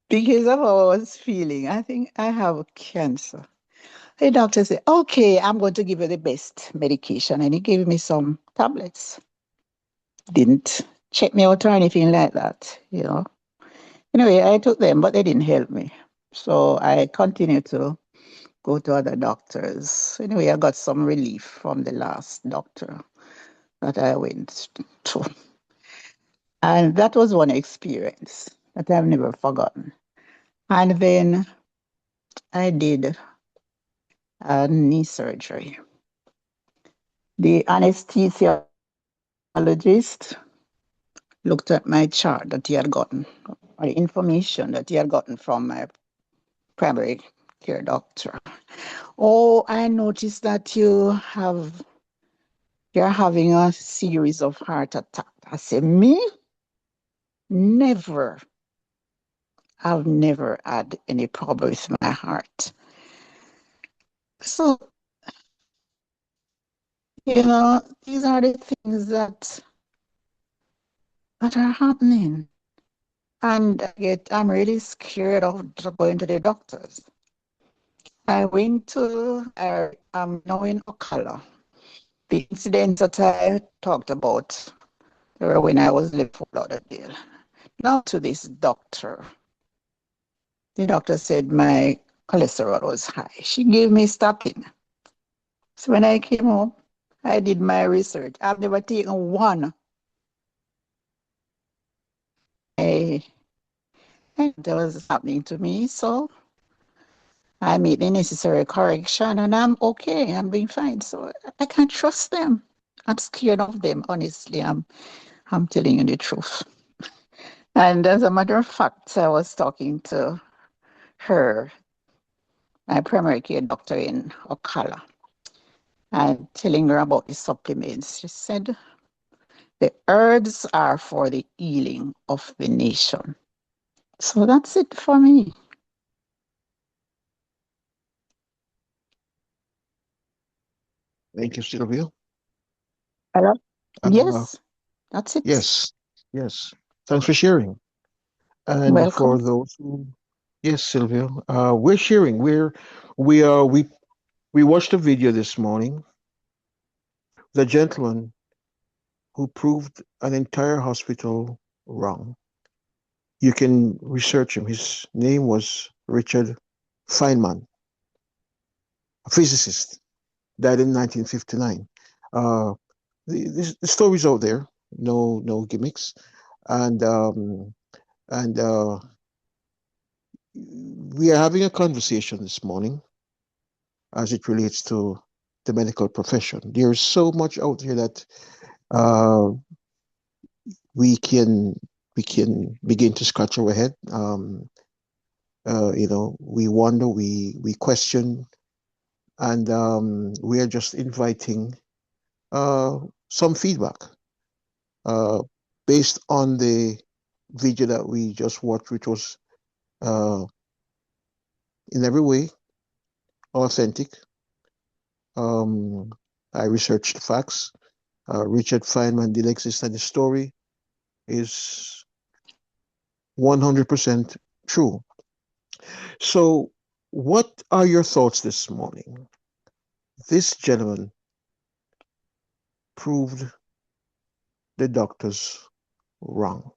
Because of how I was feeling, I think I have cancer. The doctor said, okay, I'm going to give you the best medication. And he gave me some tablets. Didn't check me out or anything like that, you know. Anyway, I took them, but they didn't help me. So I continued to go to other doctors. Anyway, I got some relief from the last doctor that I went to. And that was one experience that I've never forgotten. And then I did a knee surgery. The anesthesiologist looked at my chart that he had gotten, or the information that he had gotten from my primary care doctor. Oh, I noticed that you're having a series of heart attacks. I said, me? Never. I've never had any problem with my heart. So, these are the things that are happening. And I'm really scared of going to the doctors. I'm now in Ocala. The incidents that I talked about were when I was living Fort Lauderdale. Now to this doctor. The doctor said my cholesterol was high. She gave me statin. So when I came home, I did my research. I've never taken one. I, that was happening to me. So I made the necessary correction and I'm okay. I'm being fine. So I can't trust them. I'm scared of them, honestly. I'm telling you the truth. And as a matter of fact, I was talking to her, my primary care doctor in Ocala, and telling her about the supplements. She said, the herbs are for the healing of the nation. So that's it for me. Thank you, Sylvia. Hello? Uh, Yes, that's it. yes, yes. Thanks for sharing. And for Welcome. those who, yes, Sylvia, we're sharing. We are we watched a video this morning. The gentleman who proved an entire hospital wrong. You can research him. His name was Richard Feynman, a physicist, died in 1959. Uh, the story's out there. No gimmicks, and um, and we are having a conversation this morning as it relates to the medical profession. There's so much out here that uh, we can we can begin to scratch our head. We wonder, we question, and we are just inviting uh, some feedback uh, based on the video that we just watched, which was uh, in every way authentic. Um, I researched the facts. Richard Feynman did exist, and the story is 100% true. So, what are your thoughts this morning? This gentleman proved the doctors wrong.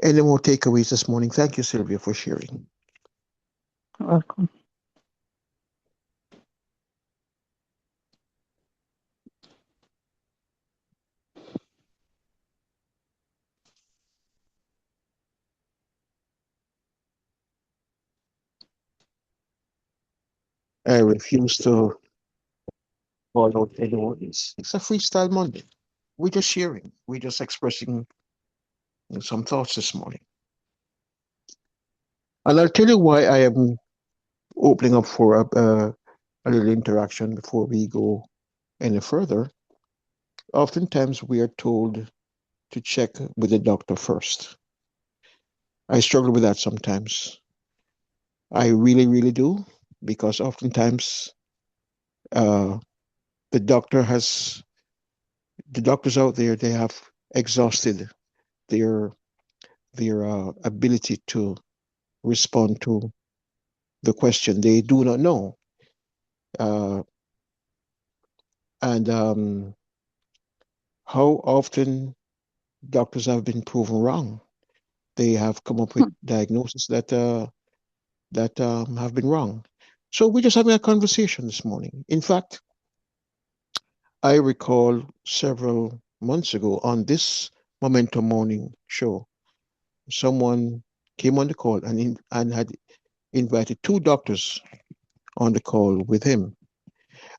Any more takeaways this morning? Thank you, Sylvia, for sharing. Welcome. I refuse to call out anyone. It's a freestyle Monday. We're just sharing. We're just expressing some thoughts this morning. And I'll tell you why I am opening up for a little interaction before we go any further. Oftentimes, we are told to check with the doctor first. I struggle with that sometimes. I really, really do, because oftentimes uh, the doctor has the doctors out there, they have exhausted their their ability to respond to the question. They do not know. Uh, and how often doctors have been proven wrong. They have come up with Hmm. diagnoses that have been wrong. So we're just having a conversation this morning. In fact, I recall several months ago on this Momentum Morning show, someone came on the call and had invited two doctors on the call with him.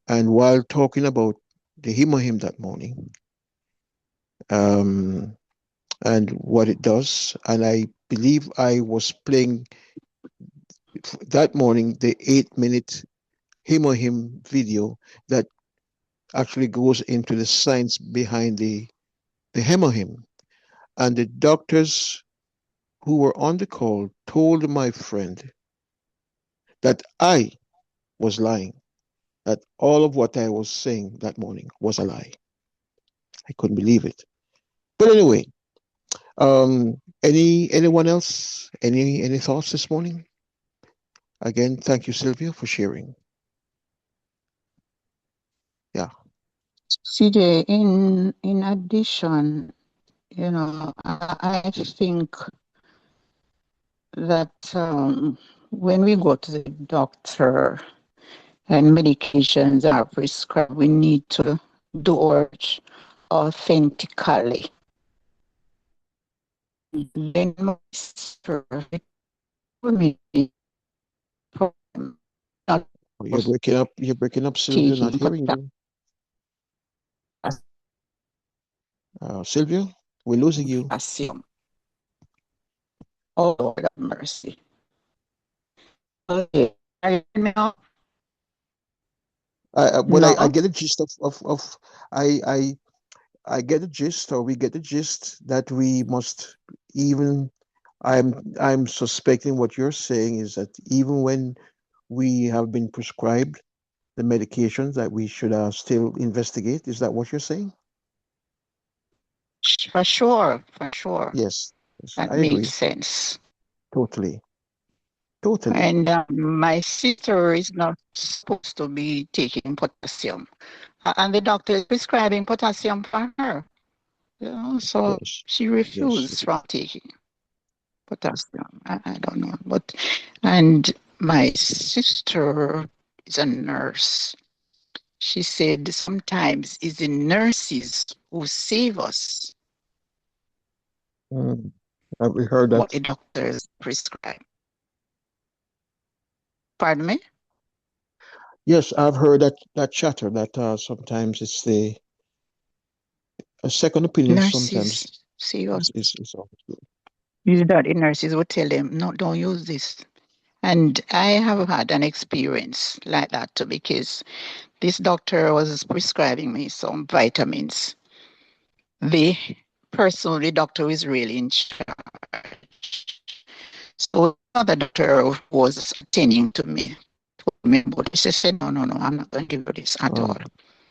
And while talking about the Himohim that morning, um, and what it does, and I believe I was playing that morning the 8 minute Himohim video that actually goes into the science behind the Hemohim. And the doctors who were on the call told my friend that I was lying, that all of what I was saying that morning was a lie. I couldn't believe it. But anyway, anyone else? Any thoughts this morning? Again, thank you, Sylvia, for sharing. Yeah. CJ, in addition, I think that when we go to the doctor and medications are prescribed, we need to do it authentically. Then my sister told me not You're breaking up. You're breaking up, Sylvia. Not taking hearing you. Sylvia, we're losing you. potassium. Oh, Lord have mercy. Okay. Are you hearing me now? I No? get the gist of I I I get the gist, or we get the gist that we must even. I'm suspecting what you're saying is that even when we have been prescribed the medications, that we should still investigate. Is that what you're saying? For sure, for sure. Yes, yes, That I makes agree. sense. Totally, totally. And my sister is not supposed to be taking potassium. And the doctor is prescribing potassium for her. So Yes, she yes. refused from taking potassium. I don't know. And my sister is a nurse. She said sometimes it's the nurses who save us Mm. Have we heard what that? the doctors prescribe. Pardon me? Yes, I've heard that chatter that sometimes it's the a second opinion. Sometimes Nurses save us. is always good. Is that the nurses would tell them, no, don't use this. And I have had an experience like that too, because this doctor was prescribing me some vitamins. The the doctor is really in charge. So the doctor was attending to me, told me about this. She said, no, no, no, I'm not going to give you this at all.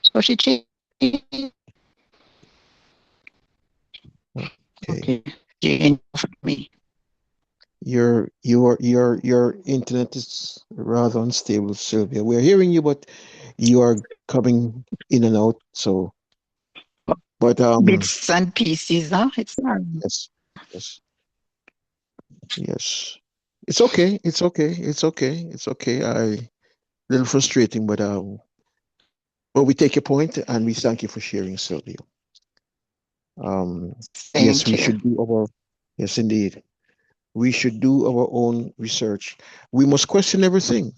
So she changed. Okay. Okay, she changed me. Your internet is rather unstable, Sylvia. We're hearing you, but you are coming in and out. So, but Bits and pieces, huh? It's not. yes, yes, yes. It's okay. It's okay. It's okay. It's okay. Little frustrating, but we take your point and we thank you for sharing, Sylvia. Yes, Thank we you. should do our. Yes, indeed. We should do our own research. We must question everything.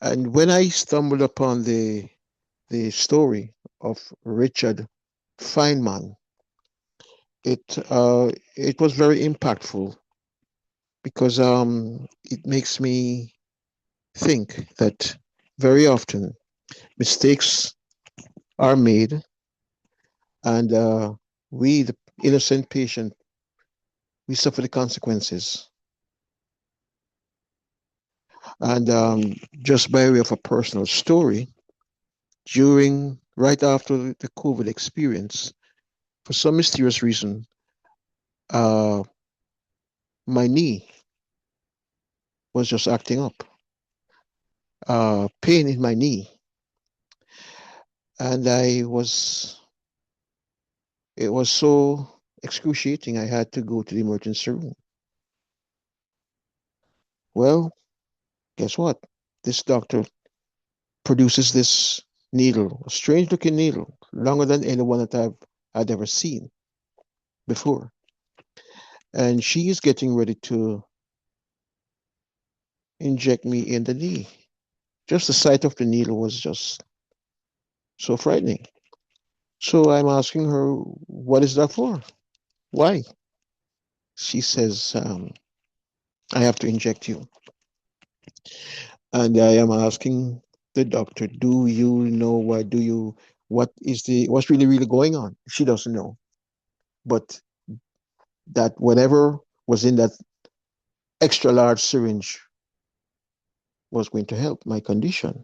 And when I stumbled upon the story of Richard Feynman, it was very impactful because it makes me think that very often mistakes are made, and we, the innocent patient, we suffer the consequences. And just by way of a personal story, right after the COVID experience, for some mysterious reason, uh, my knee was just acting up. Pain in my knee, and it was so excruciating. I had to go to the emergency room. Well, guess what? This doctor produces this needle, a strange looking needle, longer than anyone that I'd ever seen before. And she is getting ready to inject me in the knee. Just the sight of the needle was just so frightening. So I'm asking her, what is that for? Why? She says, I have to inject you. And I am asking the doctor, do you know what's really going on? She doesn't know. But that whatever was in that extra large syringe was going to help my condition.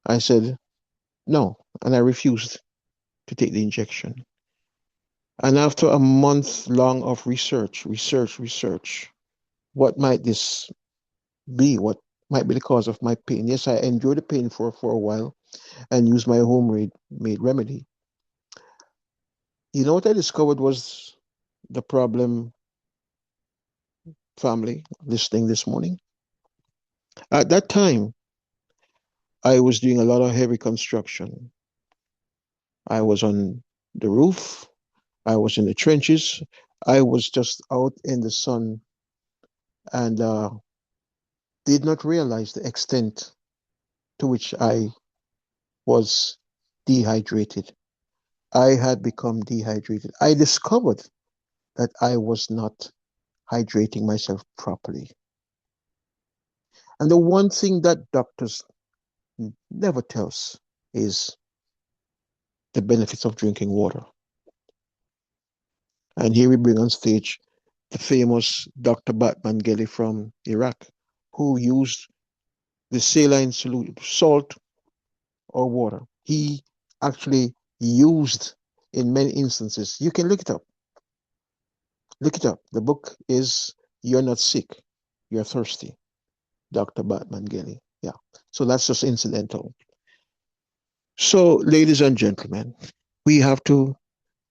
I said no, and I refused to take the injection. And after a month long of research, what might this be? What might be the cause of my pain? Yes, I endured the pain for a while and used my home-made remedy. You know what I discovered was the problem, family, listening this morning? At that time, I was doing a lot of heavy construction. I was on the roof, I was in the trenches, I was just out in the sun and did not realize the extent to which I was dehydrated. I had become dehydrated. I discovered that I was not hydrating myself properly. And the one thing that doctors never tell us is the benefits of drinking water. And here we bring on stage the famous Dr. Batman Geli from Iraq, who used the saline salt or water. He actually used in many instances. You can look it up. Look it up. The book is You're Not Sick, You're Thirsty, Dr. Batman Geli. Yeah. So that's just incidental. So, ladies and gentlemen, we have to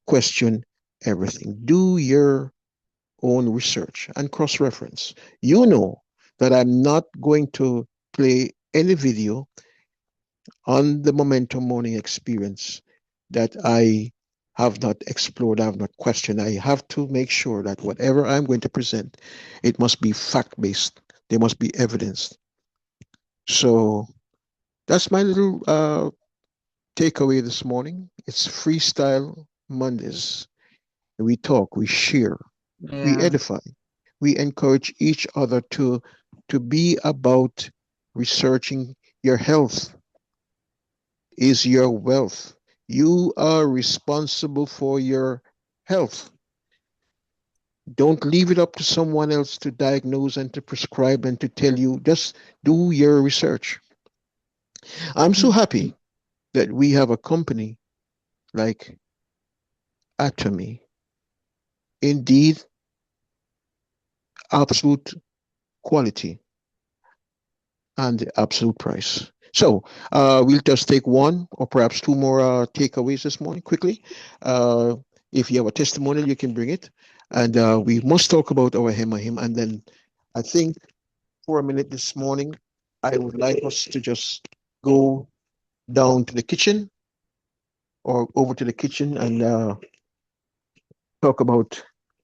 question everything. Do your own research and cross reference. You know that I'm not going to play any video on the Momentum Morning experience that I have not explored, I have not questioned. I have to make sure that whatever I'm going to present, it must be fact based. There must be evidence. So that's my little takeaway this morning. It's Freestyle Mondays. We talk, we share, we Yeah. edify, we encourage each other to be about researching. Your health is your wealth. You are responsible for your health. Don't leave it up to someone else to diagnose and to prescribe and to tell you. Just do your research. I'm so happy that we have a company like Atomy. Indeed, absolute quality and the absolute price. So we'll just take one or perhaps two more takeaways this morning quickly. Uh, if you have a testimonial, you can bring it. And we must talk about our him. And then I think for a minute this morning, I would like us to just go down to the kitchen or over to the kitchen and talk about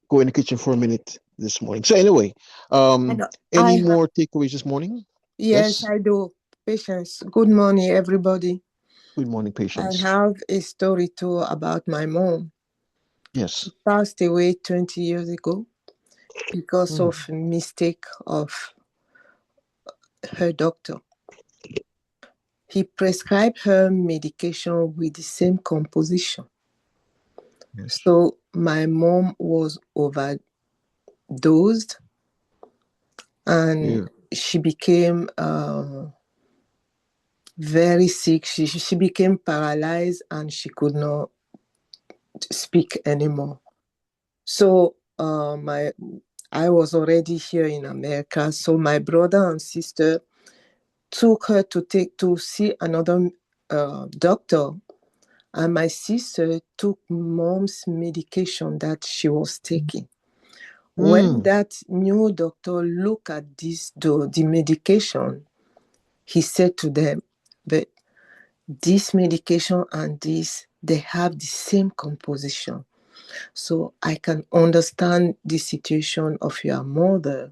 go in the kitchen for a minute this morning. So anyway, And any more takeaways this morning? yes, Yes. I do. Patience. Good morning, everybody. Good morning, I Patience. have a story too about my mom. Yes. Passed away 20 years ago because Mm. of mistake of her doctor. He prescribed her medication with the same composition. Yes. So my mom was overdosed and Yeah. she became very sick. She became paralyzed and she could not speak anymore. So I was already here in America. So my brother and sister took her to see another doctor, and my sister took mom's medication that she was taking. When that new doctor looked at the medication, he said to them, but this medication and this, they have the same composition. So I can understand the situation of your mother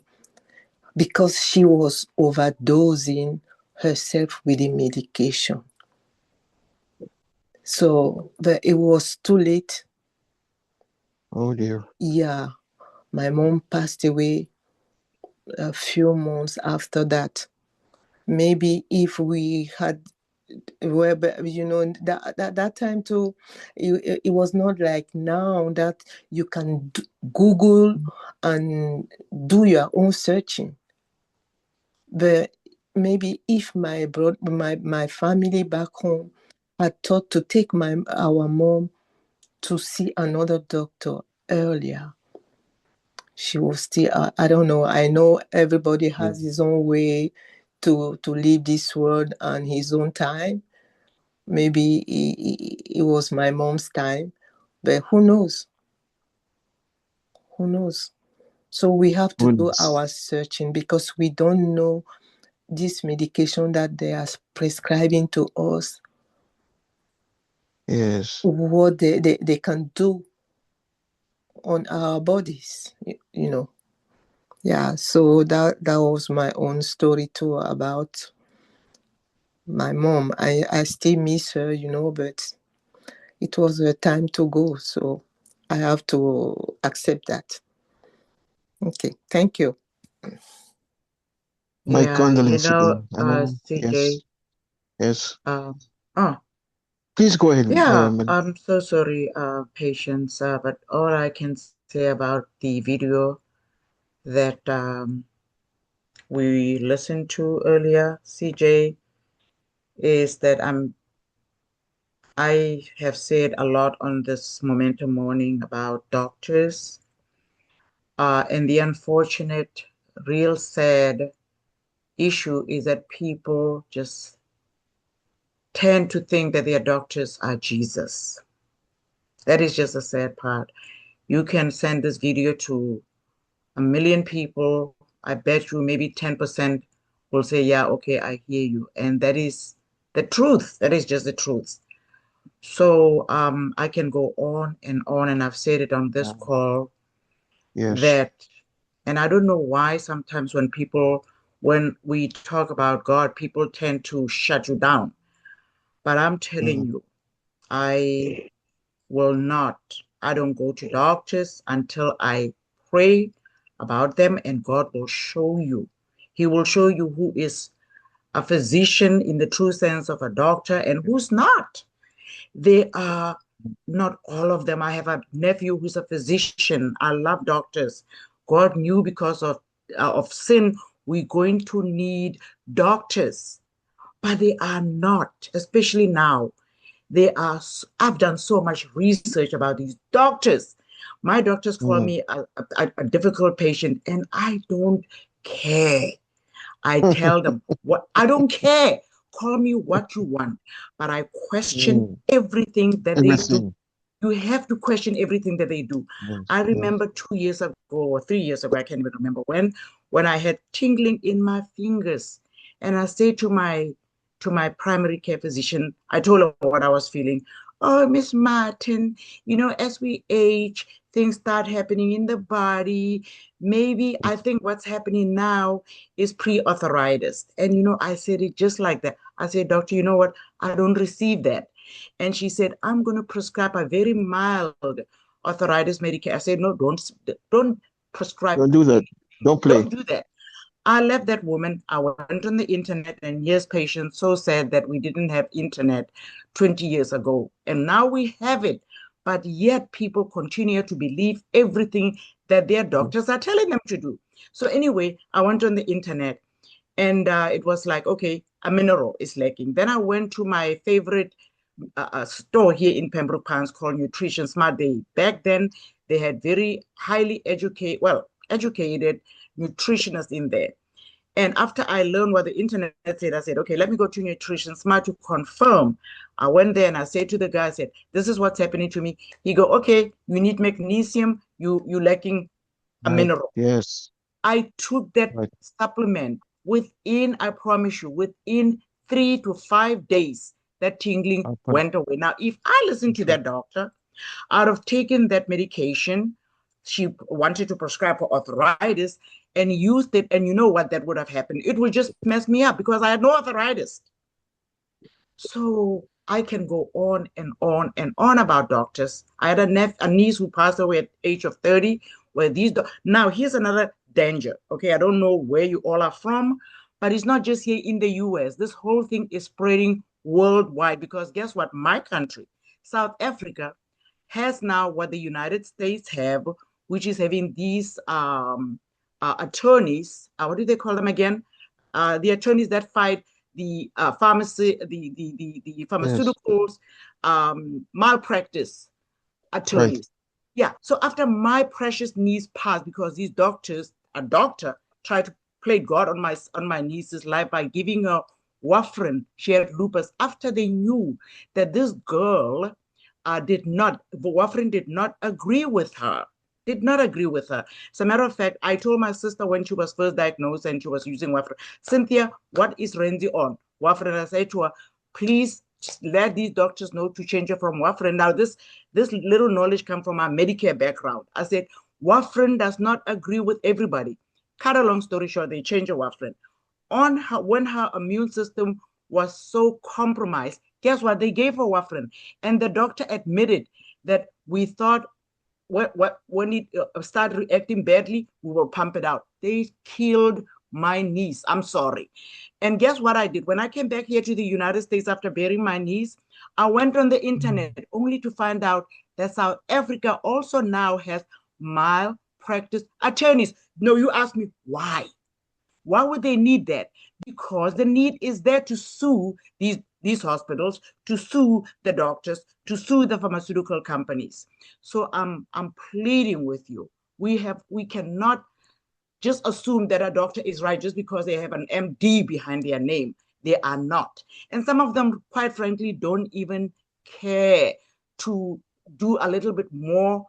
because she was overdosing herself with the medication. So it was too late. Oh dear. Yeah, my mom passed away a few months after that. Maybe if we had, well, that time too, it was not like now that you can Google and do your own searching. But maybe if my family back home had thought to take our mom to see another doctor earlier, she was still, I don't know. I know everybody has his own way to leave this world and his own time. Maybe it was my mom's time, but who knows? Who knows? So we have to do our searching because we don't know this medication that they are prescribing to us. Yes. What they can do on our bodies, you know. Yeah, so that was my own story too about my mom. I still miss her, you know, but it was a time to go, so I have to accept that. Okay, thank you. My Yeah, condolences again. I know. CJ, Yes. oh, Please go ahead, yeah, madam. I'm so sorry, patience, but all I can say about the video that we listened to earlier, CJ, is that I have said a lot on this Momentum Morning about doctors, and the unfortunate, real sad issue is that people just tend to think that their doctors are Jesus. That is just a sad part. You can send this video to 1 million people. I bet you maybe 10% will say, yeah, okay, I hear you. And that is the truth. That is just the truth. So I can go on, and I've said it on this call that, and I don't know why sometimes when we talk about God, people tend to shut you down. But I'm telling you, I don't go to doctors until I pray about them, and God will show you. He will show you who is a physician in the true sense of a doctor and who's not. They are not all of them. I have a nephew who's a physician. I love doctors. God knew because of sin, we're going to need doctors, but they are not, especially now. I've done so much research about these doctors. My doctors call me a difficult patient, and I don't care. I tell them I don't care. Call me what you want, but I question everything that they do. You have to question everything that they do. I remember 2 years ago or 3 years ago, I can't even remember when I had tingling in my fingers, and I said to my primary care physician, I told her what I was feeling. Oh, Miss Martin, as we age, things start happening in the body. Maybe I think what's happening now is pre-arthritis. And, I said it just like that. I said, doctor, you know what? I don't receive that. And she said, I'm going to prescribe a very mild arthritis medication. I said, no, don't prescribe. Don't do that. Don't play. Don't do that. I left that woman. I went on the internet, and yes, patients, so sad that we didn't have internet 20 years ago. And now we have it. But yet people continue to believe everything that their doctors are telling them to do. So anyway, I went on the internet, and it was like, okay, a mineral is lacking. Then I went to my favorite a store here in Pembroke Pines called Nutrition Smart. Back then they had very highly educated nutritionists in there. And after I learned what the internet said, I said, okay, let me go to Nutrition Smart to confirm. I went there and I said to the guy, I said, this is what's happening to me. He go, okay, you need magnesium, you lacking a Right. mineral. Yes. I took that Right. supplement I promise you, within 3 to 5 days, that tingling went away. Now, if I listened to that doctor, I'd have taken that medication she wanted to prescribe for arthritis and used it, and you know what that would have happened? It would just mess me up because I had no arthritis. So I can go on and on and on about doctors. I had a niece who passed away at the age of 30, where now here's another danger. Okay, I don't know where you all are from, but it's not just here in the US. This whole thing is spreading worldwide because guess what? My country, South Africa, has now what the United States have, which is having these attorneys. What do they call them again? The attorneys that fight the pharmaceuticals, malpractice attorneys. Right. Yeah. So after my precious niece passed, because a doctor tried to play God on my niece's life by giving her warfarin. She had lupus. After they knew that this girl warfarin did not agree with her. Did not agree with her. As a matter of fact, I told my sister when she was first diagnosed and she was using warfarin, Cynthia, what is Renzi on? Warfarin. I said to her, please let these doctors know to change her from warfarin. Now, this little knowledge comes from our Medicare background. I said, warfarin does not agree with everybody. Cut a long story short, they changed her warfarin. When her immune system was so compromised, guess what? They gave her warfarin. And the doctor admitted that we thought when it started reacting badly, we will pump it out. They killed my niece. I'm sorry. And guess what I did? When I came back here to the United States after burying my niece, I went on the internet only to find out that South Africa also now has malpractice attorneys. No, you ask me why? Why would they need that? Because the need is there to sue these hospitals, to sue the doctors, to sue the pharmaceutical companies. So I'm pleading with you. We cannot just assume that a doctor is right just because they have an MD behind their name. They are not. And some of them, quite frankly, don't even care to do a little bit more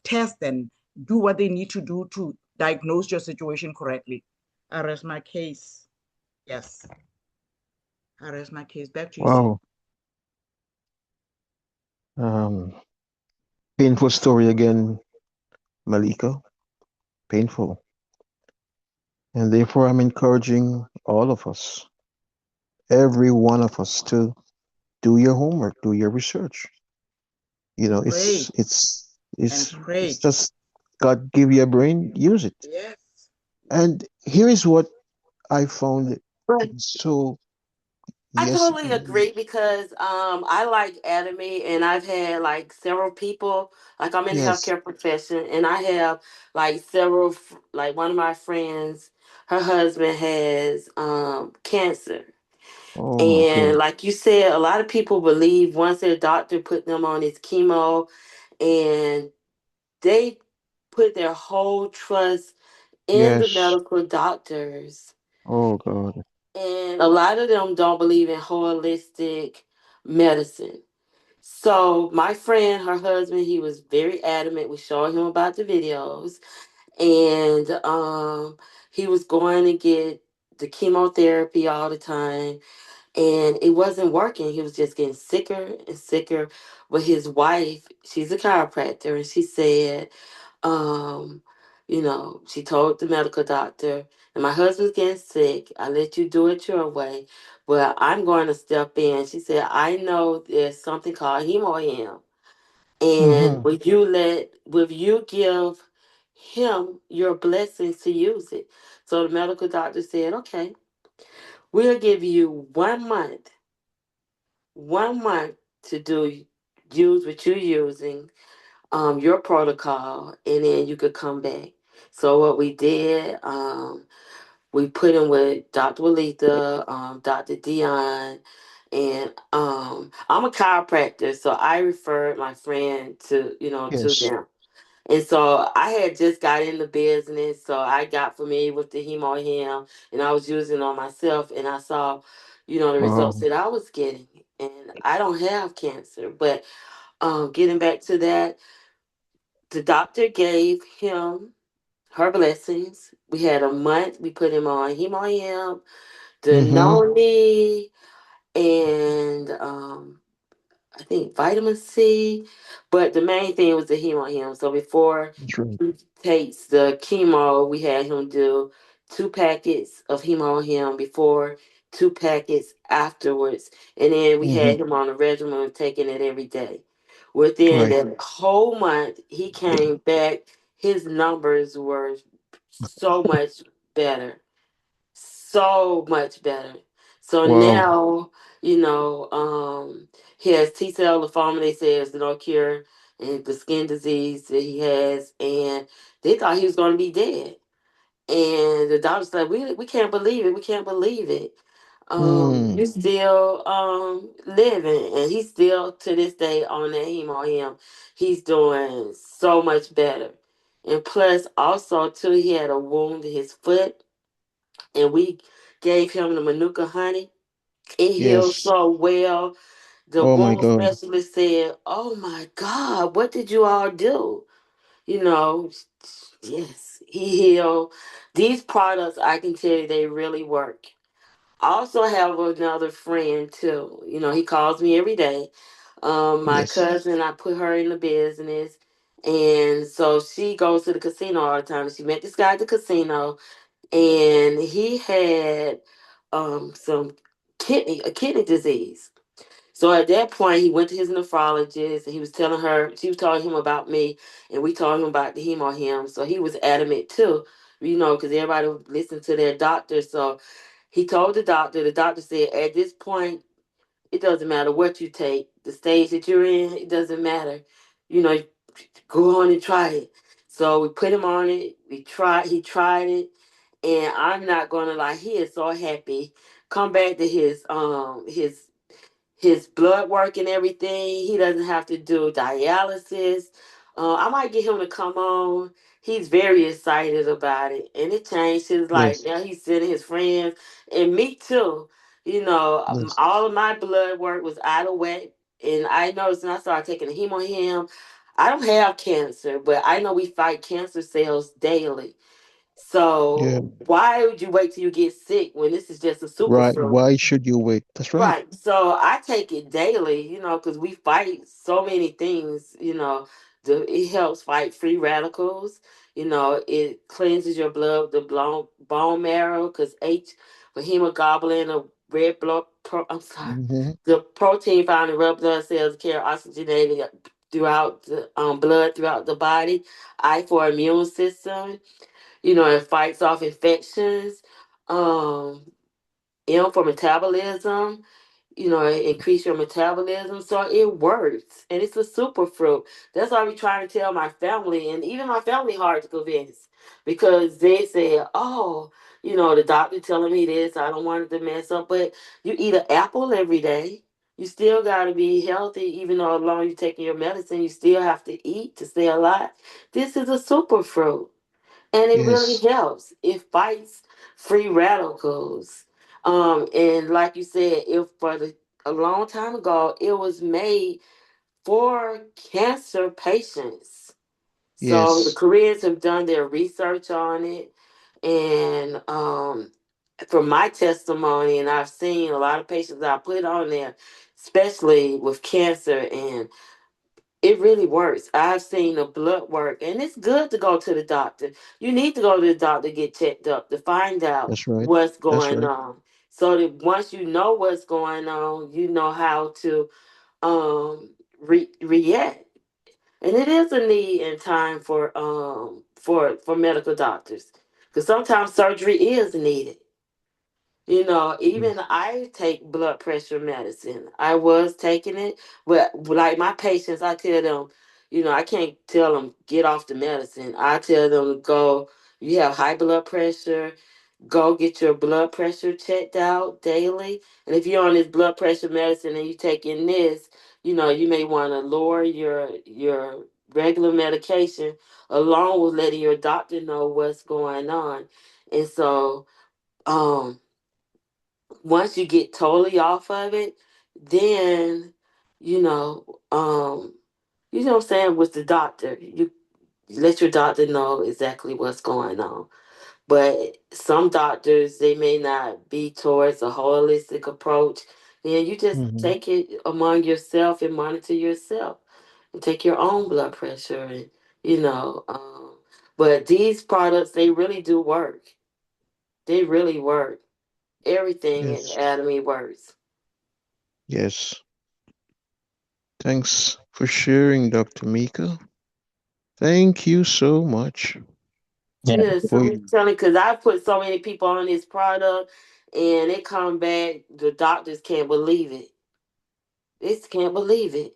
test and do what they need to do to diagnose your situation correctly. I rest my case. Yes. I rest my case. Back to you, sir. Wow. Um, Painful story again, Malika. Painful. And therefore, I'm encouraging all of us, every one of us, to do your homework, do your research. You know, Pray it's and pray. it's just God give you a brain, use it. Yes. And here is what I found But so I yes, totally agree because I like anime and I've had like several people like I'm in the yes. healthcare profession and I have like like one of my friends, her husband has cancer. Oh my And God. like you said, a lot of people believe once their doctor put them on his chemo and they put their whole trust in the Yes. medical doctors. Oh God. And a lot of them don't believe in holistic medicine. So my friend, her husband, he was very adamant. We showed him about the videos, and he was going to get the chemotherapy all the time, and it wasn't working. He was just getting sicker and sicker. But his wife, she's a chiropractor, and she said, um, she told the medical doctor, and my husband's getting sick. I let you do it your way, but I'm going to step in. She said, I know there's something called hemohim. And Mm-hmm. will you give him your blessings to use it? So the medical doctor said, okay, we'll give you 1 month, 1 month to use what you're using, your protocol, and then you could come back. So what we did, we put him with Dr. Walita, Dr. Dion, And I'm a chiropractor, so I referred my friend to, to Yes. them. And so I had just got in the business, so I got familiar with the hemo hem, and I was using it on myself, and I saw, the results Um, that I was getting. And I don't have cancer, but getting back to that, the doctor gave him her blessings. We had a month. We put him on hemo hem, the mm-hmm. noni, and I think vitamin C, but the main thing was the hemo him. So before That's right. he takes the chemo, we had him do 2 packets of hemo him before, 2 packets afterwards, and then we Mm-hmm. had him on a regimen of taking it every day. Within Right. that whole month, he came back. His numbers were so much better, so much better. So Wow. now, he has T cell lymphoma. They say there's no cure, and the skin disease that he has, and they thought he was going to be dead. And the doctor's like, we can't believe it. We can't believe it. Mm. You're still living, and he's still to this day on that hemo him. He's doing so much better. And plus, also too, he had a wound in his foot, and we gave him the manuka honey. It healed Yes. so well. The Oh my wound God. specialist said, "Oh my God, what did you all do?" You know, yes, he healed. These products, I can tell you, they really work. I also have another friend too. He calls me every day. My Yes. cousin, I put her in the business. And so she goes to the casino all the time. She met this guy at the casino, and he had some kidney disease. So at that point, he went to his nephrologist, and she was telling him about me, and we told him about the hemo him. So he was adamant too, because everybody would listen to their doctor. So he told the doctor said, at this point, it doesn't matter what you take, the stage that you're in, it doesn't matter. You know, go on and try it. So we put him on it. He tried it, and I'm not gonna lie, he is so happy. Come back to his blood work and everything. He doesn't have to do dialysis. I might get him to come on. He's very excited about it, and it changed his life. Yes. Now he's sending his friends, and me too. Yes. All of my blood work was out of whack, and I noticed when I started taking the hemo, I don't have cancer, but I know we fight cancer cells daily. Yeah. So why would you wait till you get sick when this is just a Right. superfruit? Why should you wait? That's right. Right. So I take it daily, because we fight so many things, it helps fight free radicals. It cleanses your blood, the bone marrow, because H for hemoglobin, the I'm sorry, Mm-hmm. the protein found in red blood cells carry oxygenated throughout the blood throughout the body. I for immune system, it fights off infections. Um, M for metabolism, it increase your metabolism. So it works. And it's a super fruit. That's why we trying to tell my family, and even my family hard to convince, because they say, oh, the doctor telling me this, I don't want it to mess up. But you eat an apple every day. You still gotta be healthy, even though as long as you're taking your medicine, you still have to eat to stay alive. This is a super fruit, and it really Yes. helps. It fights free radicals. And like you said, if for a long time ago, it was made for cancer patients. So the Yes. Koreans have done their research on it, and from my testimony, and I've seen a lot of patients that I put on there, especially with cancer, and it really works. I've seen the blood work, and it's good to go to the doctor. You need to go to the doctor to get checked up to find out That's right. what's That's going right. on. So that once you know what's going on, you know how to react. And it is a need in time for medical doctors, because sometimes surgery is needed. Even Yes. I take blood pressure medicine. I was taking it, but like my patients, I tell them, I can't tell them get off the medicine. I tell them to go. You have high blood pressure. go get your blood pressure checked out daily. And if you're on this blood pressure medicine and you taking this, you may want to lower your regular medication along with letting your doctor know what's going on. And so, um, once you get totally off of it, then you know, um, what I'm saying, with the doctor, you let your doctor know exactly what's going on. But some doctors, they may not be towards a holistic approach. And you just Hmm. take it among yourself and monitor yourself and take your own blood pressure and you know. But these products, they really do work. They really work. Everything in Yes. Atomy works. Yes. Thanks for sharing, Dr. Mika. Thank you so much Yeah. Yes, for I'm telling, because I put so many people on this product and they come back, the doctors can't believe it. They just can't believe it.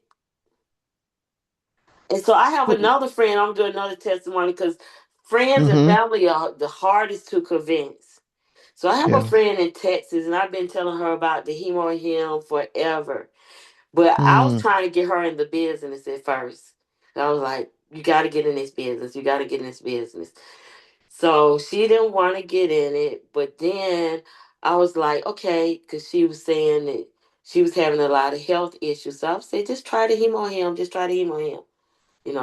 And so I have another friend, I'm doing another testimony because friends and Mm-hmm. family are the hardest to convince. So I have a Yeah. friend in Texas and I've been telling her about the Hemo Him forever. But I was Mm. trying to get her in the business at first. And I was like, you got to get in this business. You got to get in this business. So she didn't want to get in it, but then I was like, okay, because she was saying that she was having a lot of health issues. So I would say, just try the hemo him, just try the hemo him.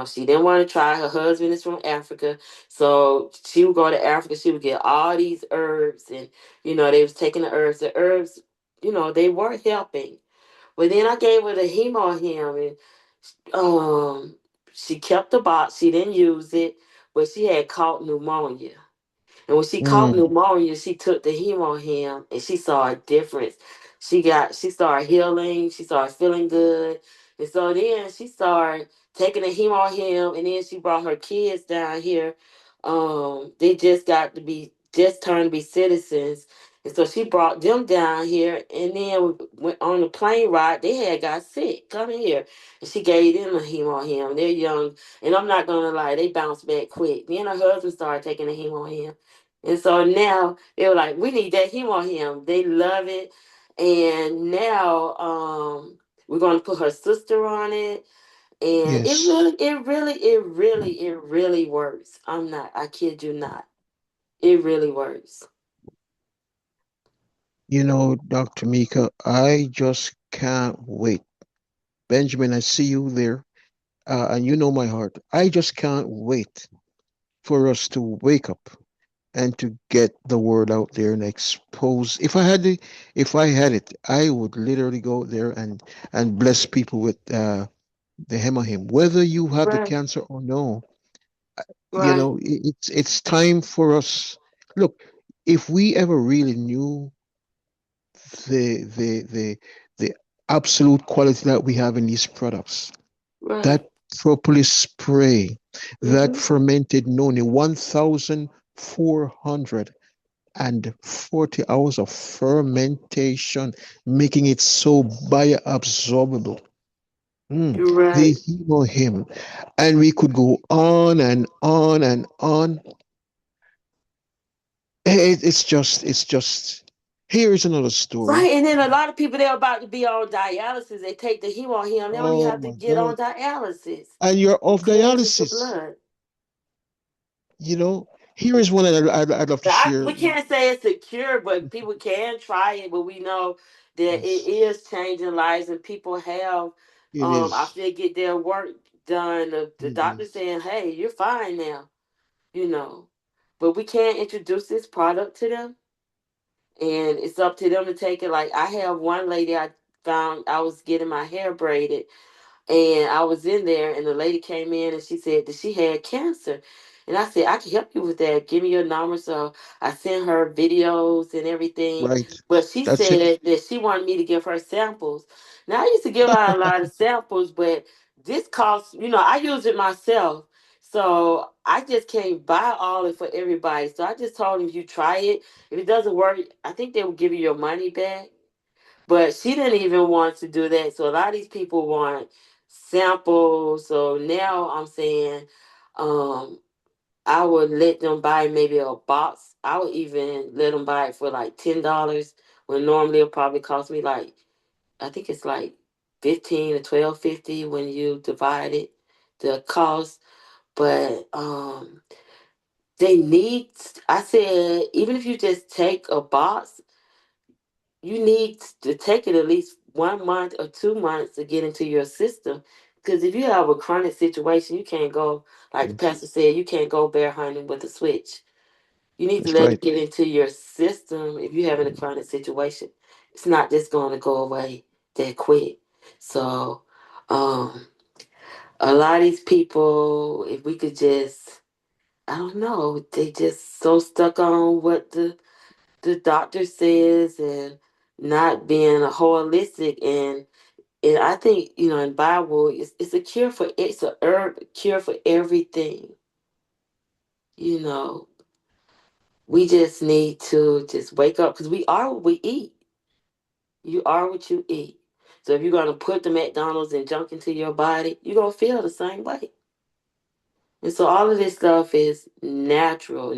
She didn't want to try. Her husband is from Africa. So she would go to Africa, she would get all these herbs and they was taking the herbs. The herbs, they were helping. But then I gave her the hemo him and she kept the box, she didn't use it, but she had caught pneumonia. And when she caught Mm. pneumonia, she took the hemo him and she saw a difference. She started healing, she started feeling good. And so then she started taking the hemo him and then she brought her kids down here. They just turned to be citizens. And so she brought them down here and then went on the plane ride, they had got sick coming here. And she gave them a hemo him. They're young. And I'm not gonna lie, they bounced back quick. Then her husband started taking the hemo him. And so now they were like, we need that hemo him. They love it. And now we're gonna put her sister on it. And Yes. it really works. I kid you not. It really works. Dr. Mika, I just can't wait. Benjamin, I see you there, and you know my heart. I just can't wait for us to wake up and to get the word out there and expose. If I had it, I would literally go there and bless people with the hemahim, whether you have the Right, cancer or no. right, It's time for us. Look, if we ever really knew the the the the absolute quality that we have in these products, right. that propolis spray, that Mm-hmm. fermented noni, 1,440 hours of fermentation, making it so bioabsorbable. Mm, You're the right. hemo him. And we could go on and on and on. It's just, here is another story. Right. And then a lot of people they're about to be on dialysis, they take the hemo him, they don't even Oh have to my get God. on dialysis. And you're off Cleanses the dialysis. blood. You know, here is one that I'd love to share. We can't say it's secure, but people can try it. But we know that it Yes, is changing lives, and people have, it I is. feel, get their work done. The It doctor is. saying, "Hey, you're fine now," you know. But we can't introduce this product to them, and it's up to them to take it. Like I have one lady I found, I was getting my hair braided, and I was in there, and the lady came in and she said that she had cancer. And I said, I can help you with that. Give me your number. So I sent her videos and everything. Right. But she That's it. said that she wanted me to give her samples. Now, I used to give out a lot of samples, but this costs, I use it myself. So I just can't buy all it for everybody. So I just told them, you try it. If it doesn't work, I think they will give you your money back. But she didn't even want to do that. So a lot of these people want samples. So now I'm saying, um, I would let them buy maybe a box. I would even let them buy it for like $10 when normally it'll probably cost me like, I think it's like 15 to 12.50 when you divide it, the cost. But they need, I said, even if you just take a box, you need to take it at least 1 month or 2 months to get into your system. Because if you have a chronic situation, you can't go, like the Yes, pastor said, you can't go bear hunting with a switch. You need to that's let it right. get into your system if you're having a chronic situation. It's not just going to go away that quick. So, um, a lot of these people, if we could just, I don't know, they just so stuck on what the doctor says and not being a holistic, and I think, in Bible it's a cure for, it's a herb cure for everything. you know we just need to just wake up, because we are what we eat. You are what you eat. So if you're going to put the McDonald's and junk into your body, you're going to feel the same way. And so all of this stuff is natural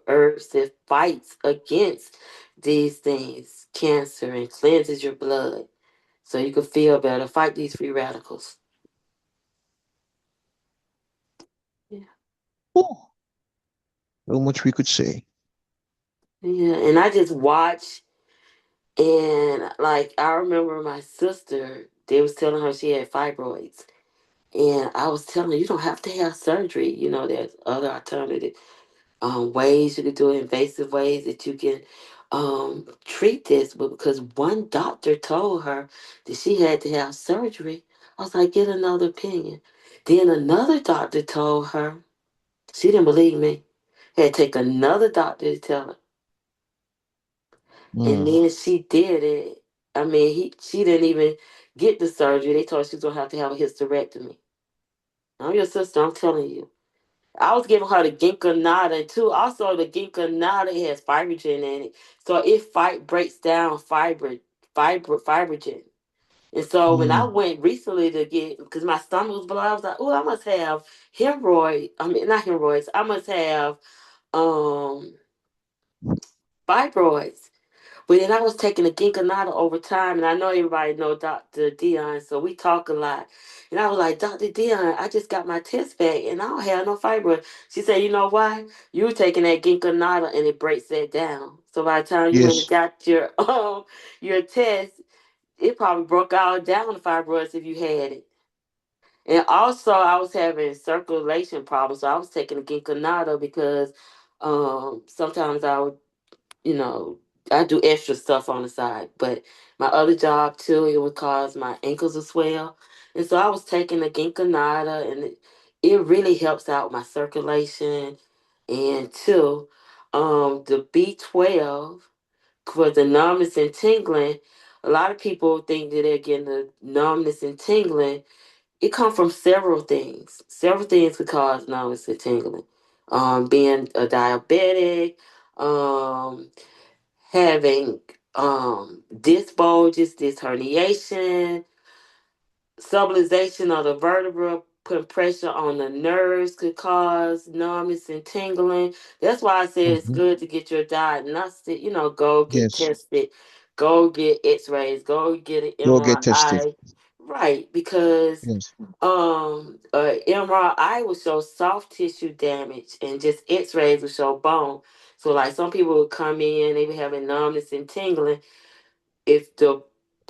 herbs that fights against these things, cancer, and cleanses your blood so you can feel better, fight these free radicals. Yeah. Oh, so much we could say. Yeah. And I just watch, and like I remember my sister, they was telling her she had fibroids. And I was telling her, you don't have to have surgery. There's other alternative ways you could do it, invasive ways that you can treat this. But because one doctor told her that she had to have surgery, I was like, get another opinion. Then another doctor told her, she didn't believe me, had to take another doctor to tell her. And Mm. then she did it. I mean, she didn't even get the surgery. They told her she was going to have a hysterectomy. I'm your sister, I'm telling you. I was giving her the ginkgo nada too. Also, the ginkgo nada has fibrogen in it, so it breaks down fibrogen. And so when I Mm. went recently to get, because my stomach was blocked, I was like, oh, I must have hemorrhoid. I mean, not hemorrhoids. I must have um fibroids. But then I was taking the ginkgonada over time, and I know everybody know Dr. Dion, so we talk a lot. And I was like, Dr. Dion, I just got my test back, and I don't have no fibroid. She said, you know why? You were taking that ginkgonada, and it breaks that down. So by the time you went and Yes. got your test, it probably broke all down the fibroids if you had it. And also, I was having circulation problems, so I was taking the ginkgonada because sometimes I would, you know, I do extra stuff on the side. But my other job too, it would cause my ankles to swell. And so I was taking the ginkgonada, and it really helps out my circulation. And two, the B12 for the numbness and tingling. A lot of people think that they're getting the numbness and tingling. It comes from several things. Several things could cause numbness and tingling. Being a diabetic, um, having disc bulges, disc herniation, subluxation of the vertebra, putting pressure on the nerves could cause numbness and tingling. That's why I said it's Hmm. good to get your diagnostic, go get Yes. tested, go get x-rays, go get an Go get tested. MRI. Right, because Yes. MRI will show soft tissue damage and just x-rays will show bone. So like some people would come in, they be having numbness and tingling. If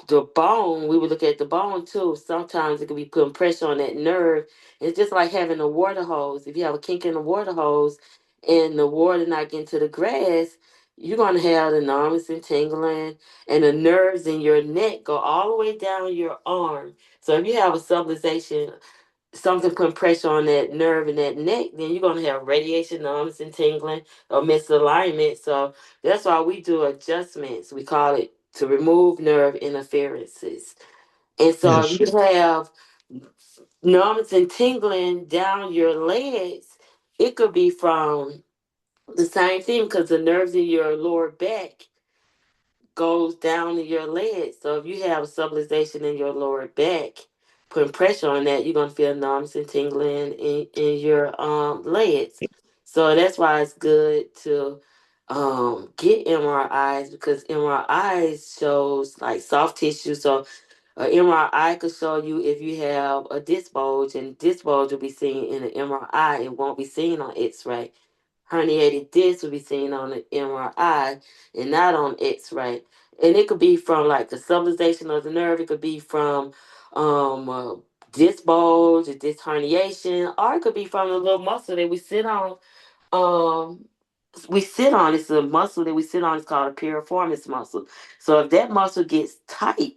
the bone, we would look at the bone too. Sometimes it could be putting pressure on that nerve. It's just like having a water hose. If you have a kink in the water hose and the water not getting to the grass, you're gonna have the numbness and tingling, and the nerves in your neck go all the way down your arm. So if you have a subluxation, something putting pressure on that nerve in that neck, then you're gonna have radiation numbness and tingling or misalignment. So that's why we do adjustments. We call it to remove nerve interferences. And so if Yes. you have numbness and tingling down your legs, it could be from the same thing because the nerves in your lower back goes down in your legs. So if you have a subluxation in your lower back, putting pressure on that, you're gonna feel numbness and tingling in your legs. So that's why it's good to get MRIs, because MRIs shows like soft tissue. So an MRI could show you if you have a disc bulge, and disc bulge will be seen in an MRI. It won't be seen on X-ray. Herniated disc will be seen on an MRI and not on X-ray. And it could be from like the subluxation of the nerve. It could be from disc bulge, a disc herniation, or it could be from the little muscle that we sit on. Um, we sit on. It's a muscle that we sit on. It's called a piriformis muscle. So if that muscle gets tight,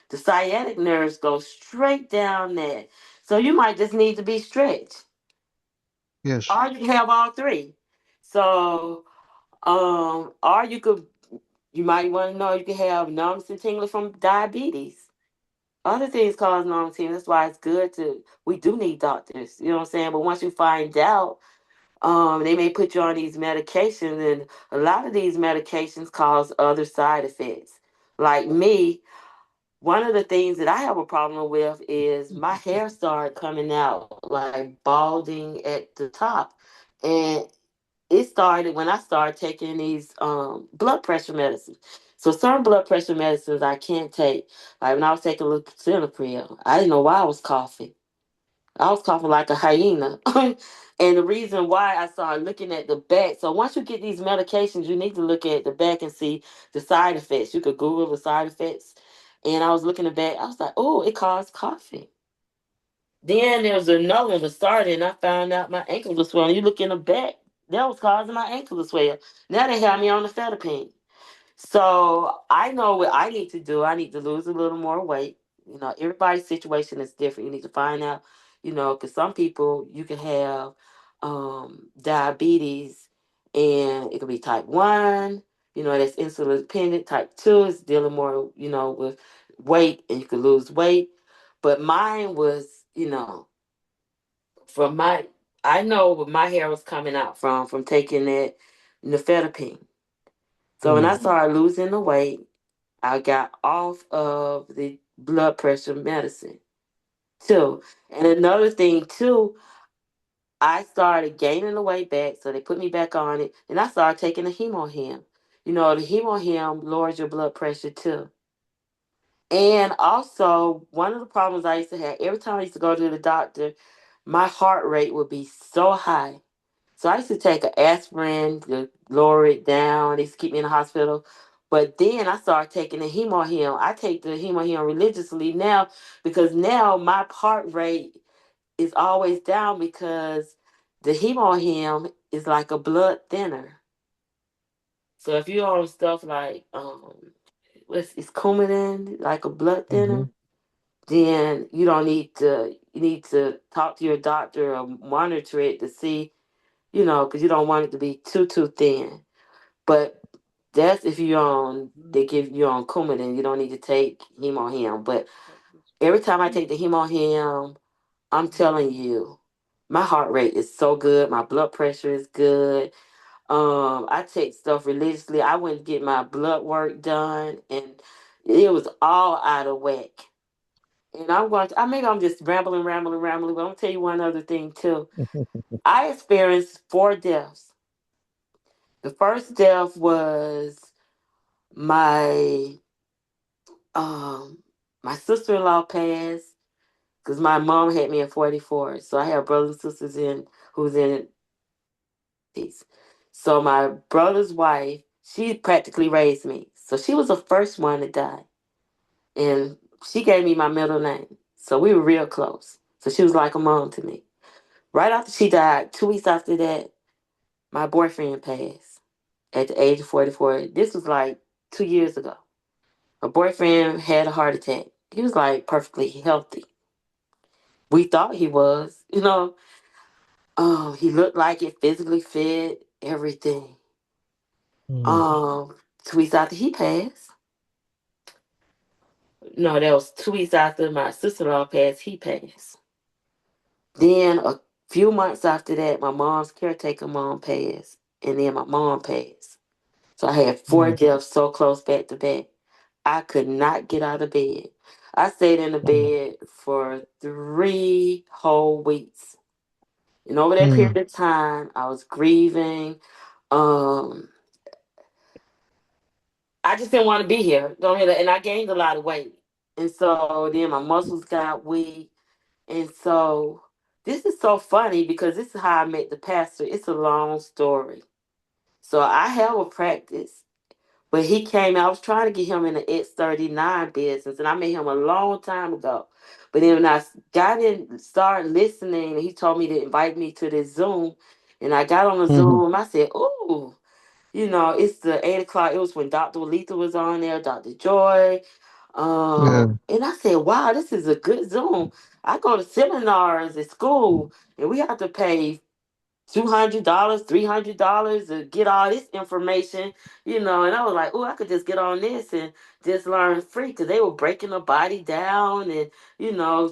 the sciatic nerves go straight down there. So you might just need to be stretched. Yes. Or you can have all three. So, or you might want to know you can have numbness and tingling from diabetes. Other things cause numbness and tingling. That's why it's good we do need doctors, you know what I'm saying? But once you find out, they may put you on these medications, and a lot of these medications cause other side effects. Like me, one of the things that I have a problem with is my hair started coming out like balding at the top. And it started when I started taking these blood pressure medicines. So certain blood pressure medicines I can't take. Like when I was taking lisinopril, I didn't know why I was coughing. I was coughing like a hyena. And the reason why, I started looking at the back. So once you get these medications, you need to look at the back and see the side effects. You could Google the side effects. And I was looking at the back. I was like, oh, it caused coughing. Then there was another one that started, and I found out my ankles were swelling. You look in the back, that was causing my ankles to swell. Now they have me on the Fetapine. So I know what I need to do. I need to lose a little more weight. Everybody's situation is different. You need to find out, because some people you can have diabetes, and it could be type 1, that's insulin dependent. Type 2 is dealing more, with weight, and you could lose weight. But mine was, from I know where my hair was coming out from taking that nifedipine. So when I Mm. started losing the weight, I got off of the blood pressure medicine too. And another thing too, I started gaining the weight back, so they put me back on it, and I started taking the hemohim. The hemohim lowers your blood pressure too. And also, one of the problems I used to have, every time I used to go to the doctor, my heart rate would be so high. So I used to take an aspirin to lower it down. They used to keep me in the hospital. But then I started taking the hemohim. I take the hemohim religiously now, because now my heart rate is always down, because the hemohim is like a blood thinner. So if you're on stuff like it's Coumadin, like a blood Mm-hmm. thinner, then you need to talk to your doctor or monitor it to see, because you don't want it to be too thin. But that's if they give you on Coumadin, you don't need to take hemohim. But every time I take the hemohim, I'm telling you, my heart rate is so good. My blood pressure is good. I take stuff religiously. I went to get my blood work done, and it was all out of whack. And maybe I'm just rambling, but I'm gonna tell you one other thing too. I experienced 4 deaths. The first death was my um my sister-in-law passed, because my mom had me at 44. So I have brothers and sisters who's in these. So my brother's wife, she practically raised me. So she was the first one to die. And she gave me my middle name. So we were real close. So she was like a mom to me. Right after she died, 2 weeks after that, my boyfriend passed at the age of 44. This was like 2 years ago. My boyfriend had a heart attack. He was like perfectly healthy. We thought he was, he looked like it, physically fit, everything. Mm. Um, 2 weeks after he passed. No, that was 2 weeks after my sister-in-law passed, he passed. Then a few months after that, my mom's caretaker mom passed. And then my mom passed. So I had four Mm. deaths so close back to back. I could not get out of bed. I stayed in the Mm. bed for 3 whole weeks. And over that Mm. period of time, I was grieving. Um, I just didn't want to be here. Don't hear that. And I gained a lot of weight. And so then my muscles got weak. And so this is so funny because this is how I met the pastor. It's a long story. So I have a practice, but he came. I was trying to get him in the X39 business, and I met him a long time ago. But then when I got in, started listening, and he told me to invite me to this Zoom, and I got on the Mhm. Zoom. I said, "Ooh, it's the 8 o'clock." It was when Dr. Letha was on there, Dr. Joy, Yeah. and I said, "Wow, this is a good Zoom." I go to seminars at school, and we have to pay $200, $300 to get all this information. And I was like, oh, I could just get on this and just learn free because they were breaking the body down and,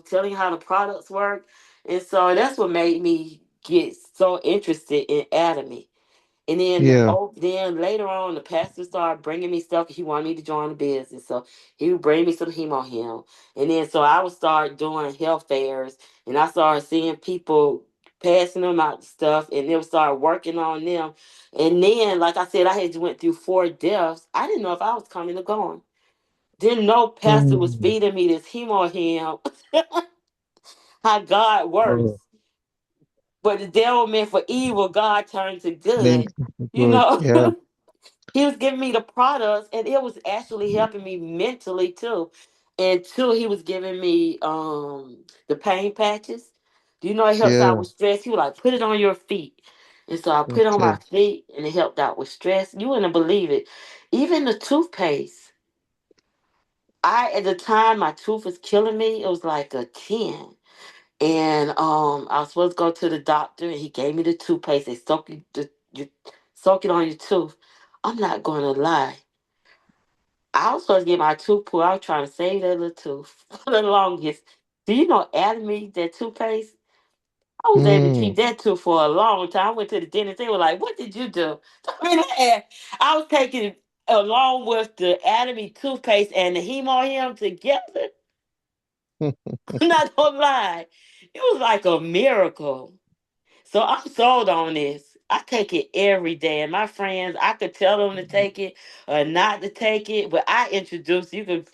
telling you how the products work. And so that's what made me get so interested in Atomy. And then, Yeah. then later on, the pastor started bringing me stuff. He wanted me to join the business, so he would bring me some him. And then, so I would start doing health fairs, and I started seeing people passing them out stuff, and they would start working on them. And then, like I said, I had went through 4 deaths. I didn't know if I was coming or going. Didn't know pastor was Mm. feeding me this him. How God works. Oh, But the devil meant for evil, God turned to then good. You good. know, Yeah. he was giving me the products, and it was actually helping me mentally too. And two, he was giving me the pain patches. Do you know it helps out Yeah. with stress? He was like, put it on your feet. And so I put it on my Okay. feet, and it helped out with stress. You wouldn't believe it. Even the toothpaste. At the time my tooth was killing me, it was like a 10. And I was supposed to go to the doctor, and he gave me the toothpaste. They you soak it on your tooth. I'm not gonna lie. I was supposed to get my tooth pulled. I was trying to save that little tooth for the longest. Do you know Atomy, that toothpaste? I was able to keep Mm. that tooth for a long time. I went to the dentist. They were like, "What did you do?" I was taking it along with the Atomy toothpaste and the Him together. I'm not gonna lie. It was like a miracle. So I'm sold on this. I take it every day. And my friends, I could tell them to take it or not to take it, but I introduce you can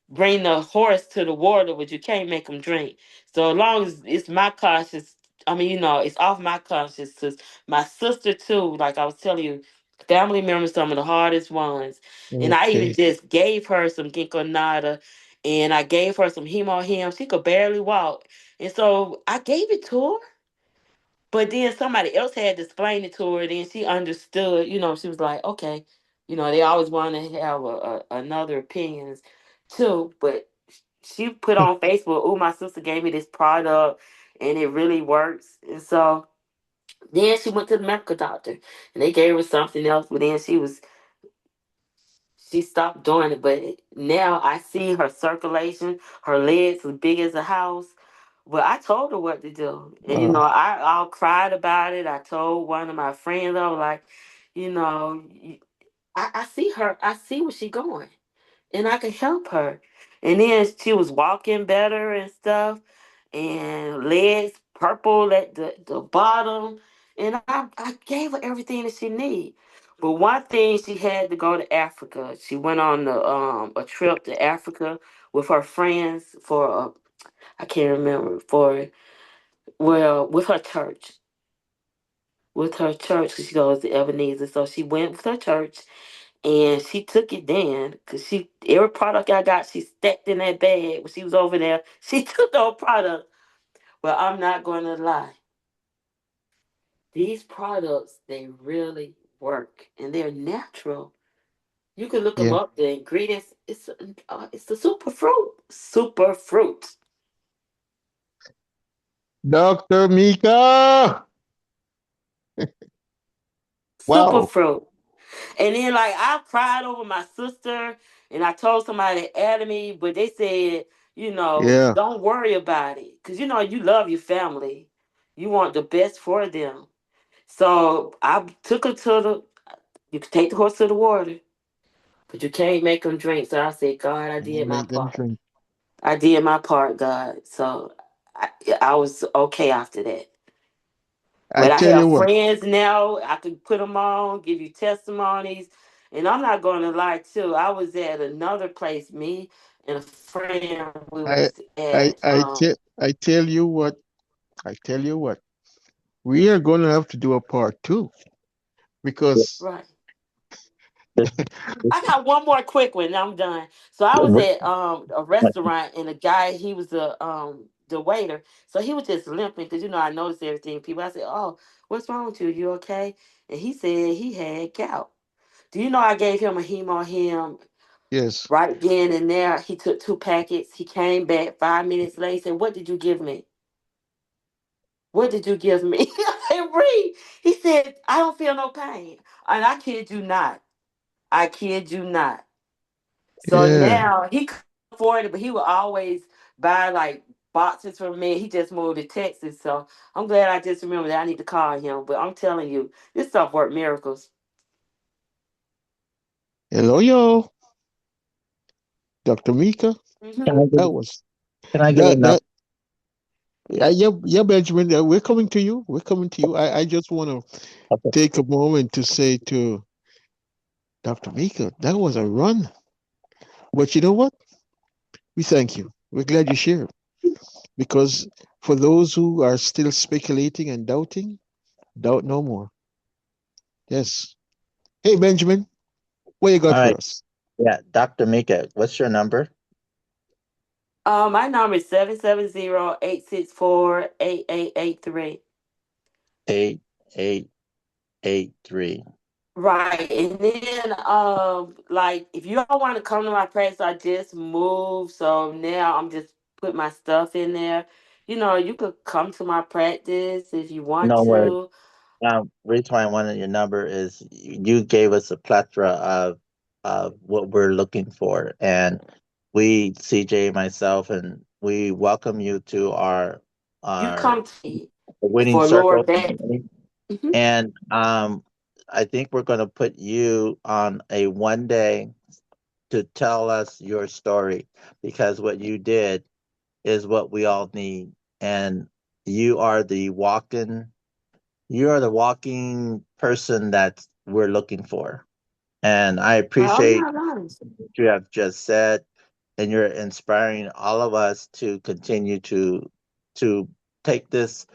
bring the horse to the water, but you can't make them drink. So as long as it's my conscience, it's off my conscience. 'Cause my sister too, like I was telling you, family members, some of the hardest ones. And I even Okay. just gave her some ginkgo nada, and I gave her some him. She could barely walk. And so I gave it to her. But then somebody else had to explain it to her, then she understood. She was like, okay. They always want to have another opinions too. But she put on Facebook, oh, my sister gave me this product and it really works. And so then she went to the medical doctor and they gave her something else. But then she stopped doing it. But now I see her circulation, her legs as big as a house. But I told her what to do. And, Wow. I all cried about it. I told one of my friends, I was like, you know, I see her. I see where she going. And I could help her. And then she was walking better and stuff, and legs purple at the bottom. And I gave her everything that she need. But one thing, she had to go to Africa. She went on a trip to Africa with her friends for I can't remember for well with her church. With her church, 'cause she goes to Ebenezer. So she went with her church, and she took it then because every product I got, she stacked in that bag when she was over there. She took the whole product. But I'm not going to lie. These products, they really work, and they're natural. You can look them Yeah. up. The ingredients, it's the super fruit. Super fruit. Dr. Mika. Super Wow. fruit. And then, like, I cried over my sister, and I told somebody that added me, but they said, Yeah. don't worry about it. Because, you love your family. You want the best for them. So I took her you can take the horse to the water, but you can't make them drink. So I said, God, I You did my make them part. drink. I did my part, God. So I was okay after that. I But I tell you have what, friends now. I can put them on, give you testimonies. And I'm not going to lie, too. I was at another place, me and a friend. We I was at, I tell you what, I tell you what, we are going to have to do a part two because right. This, this, I got one more quick one. And I'm done. So I was what, at a restaurant, and the guy, he was the waiter. So he was just limping because I noticed everything. People, I said, "Oh, what's wrong with you? You okay?" And he said he had gout. Do you know I gave him a hemo him yes, right then and there? He took 2 packets. He came back 5 minutes later. Said, "What did you give me? What did you give me?" I said, "Read." He said, "I don't feel no pain." And I kid you not. I kid you not. So yeah. now he couldn't afford it, but he would always buy like boxes for me. He just moved to Texas, so I'm glad I just remembered that I need to call him. But I'm telling you, this stuff worked miracles. Hello, yo, Dr. Mika. can I Hmm. get That was can I get a that number? that. Yeah, yeah, yeah, Benjamin. We're coming to you. We're coming to you. I just want to Okay. take a moment to say to Dr. Mika, that was a run. But you know what? We thank you. We're glad you shared. Because for those who are still speculating and doubting, doubt no more. Yes. Hey, Benjamin, what you All got for right. us? Yeah, Dr. Mika, what's your number? My number is 770-864-8883. 8883. Right. And then like if you don't want to come to my practice, I just moved. So now I'm just put my stuff in there. You could come to my practice if you want No worries. to. Reason why I wanted your number is you gave us a plethora of what we're looking for, and we, CJ, myself, and we welcome you to You our come to me winning for lower circle. back. Hmm. And I think we're going to put you on a 1 day to tell us your story, because what you did is what we all need. And you are the walking person that we're looking for. And I I'm appreciate not honest. what you have just said, and you're inspiring all of us to continue to take this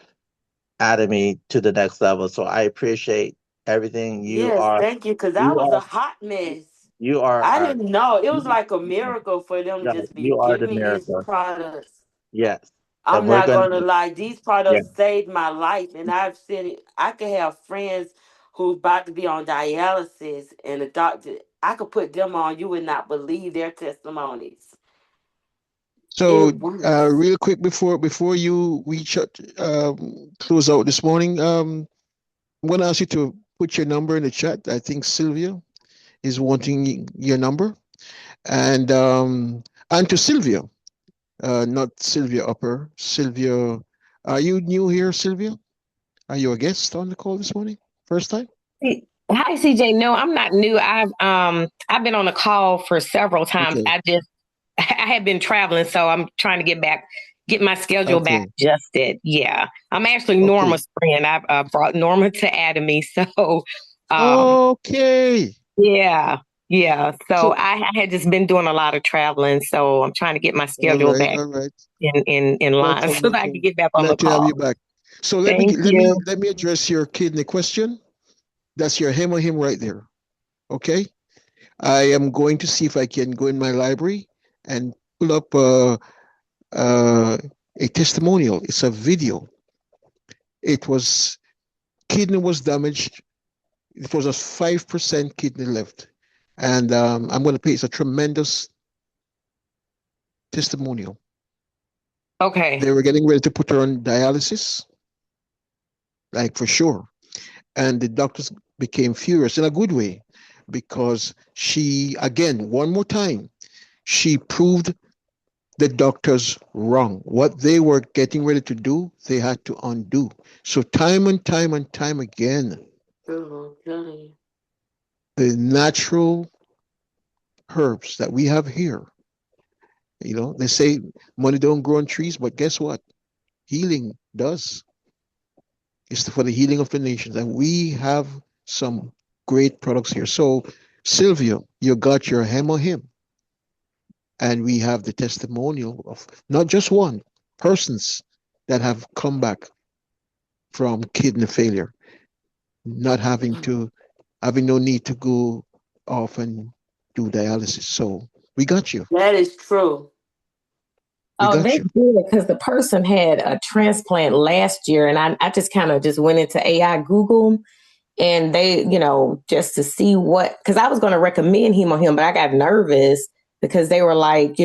Atomy to the next level. So I appreciate everything. Yes, thank you. Because I You was a are, hot mess. you are, I our, didn't know. It was you, like a miracle for them to yeah, just be you are giving the me these miracle. products. Yes. And I'm we're not going gonna to, lie, these yeah. products saved my life, and I've seen it. I could have friends who's about to be on dialysis, and the doctor, I could put them on. You would not believe their testimonies. So, It works. real quick before you close out this morning, I'm going to ask you to put your number in the chat. I think Sylvia is wanting your number, and to Sylvia, not Sylvia Upper, Sylvia. Are you new here, Sylvia? Are you a guest on the call this morning? First time? Hi, CJ. No, I'm not new. I've been on a call for several times. Okay, I had been traveling, so I'm trying to get my schedule back okay, adjusted. Yeah, I'm actually okay, Norma's friend. I've brought Norma to Atomy, so um, okay. yeah, yeah. So So, I had just been doing a lot of traveling, so I'm trying to get my schedule back all right. in No line problem so that at I can all. get back on the Glad to have call. you back. So let me Thank let me you. let me address your kidney question. That's your him or him right there. Okay. I am going to see if I can go in my library and pull up uh, a testimonial. It's a video. It was kidney was damaged. It was a 5% kidney left, and I'm going to pay. It's a tremendous testimonial. Okay. They were getting ready to put her on dialysis, like for sure, and the doctors became furious in a good way because she again one more time she proved the doctors wrong. What they were getting ready to do, they had to undo. So time and time and time again, Oh, I'm telling you. the natural herbs that we have here, they say money don't grow on trees, but guess what? Healing does. It's for the healing of the nations. And we have some great products here. So, Sylvia, you got your hem or him. And we have the testimonial of not just one, persons that have come back from kidney failure, not having no need to go off and do dialysis. So we got you. That is true. We Oh, got they you. did because the person had a transplant last year, and I just kind of just went into AI Google, and they, just to see because I was going to recommend him on him, but I got nervous because they were like,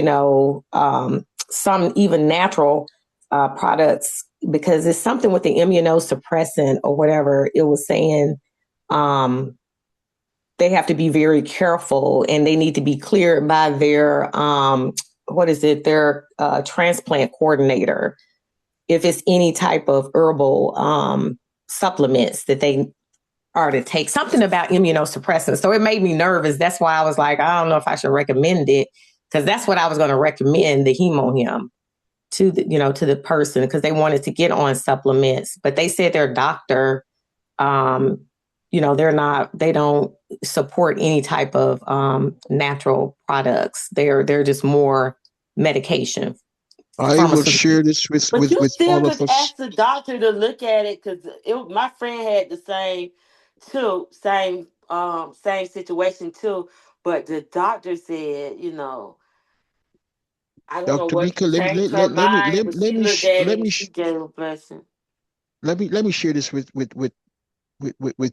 some even natural products, because it's something with the immunosuppressant or whatever it was saying. They have to be very careful, and they need to be cleared by their their transplant coordinator if it's any type of herbal supplements that they are to take, something about immunosuppressants. So it made me nervous. That's why I was like, I don't know if I should recommend it, because that's what I was going to recommend, the Hemohim, to the person, because they wanted to get on supplements, but they said their doctor, they don't support any type of natural products. They're just more medication. I will share this with But you still all of could us. ask the doctor to look at it, because my friend had the same situation too. But the doctor said, I don't know Dr. what Mika, changed her mind, but she looked at it let and me she gave a blessing. let me share this with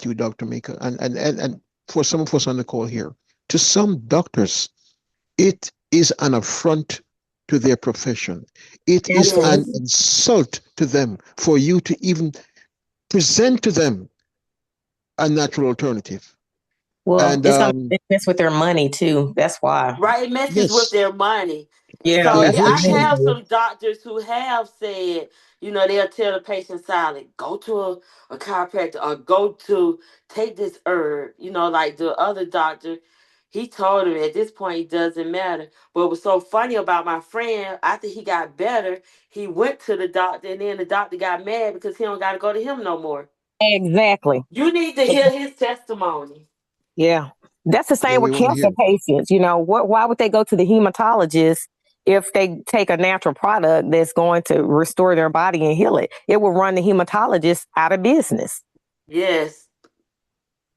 you, Dr. Mika, and for some of us on the call here. To some doctors, it is an affront to their profession. It is an Yes. insult to them for you to even present to them a natural alternative. Well, And it's going to mess with their money too. That's why. Right, it messes with yes, their money. Yeah, So they that's very the I true. have thing. some doctors who have said, they'll tell the patient silent, go to a chiropractor, or take this herb. Like the other doctor, he told him at this point it doesn't matter. But what was so funny about my friend, after he got better, he went to the doctor, and then the doctor got mad because he don't got to go to him no more. Exactly. You need to hear his testimony. Yeah. That's the Yeah, same we with want to hear cancer it. patients. Why would they go to the hematologist if they take a natural product that's going to restore their body and heal it? It will run the hematologist out of business. Yes.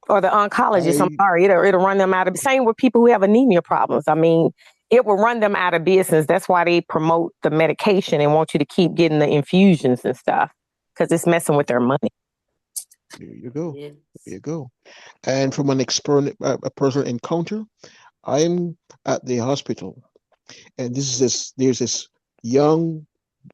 Or the oncologist, I'm I sorry, it'll run them out of, same with people who have anemia problems. I mean, it will run them out of business. That's why they promote the medication and want you to keep getting the infusions and stuff, because it's messing with their money. There you go. Yes. There you go. And from a personal encounter, I'm at the hospital, and there's this young,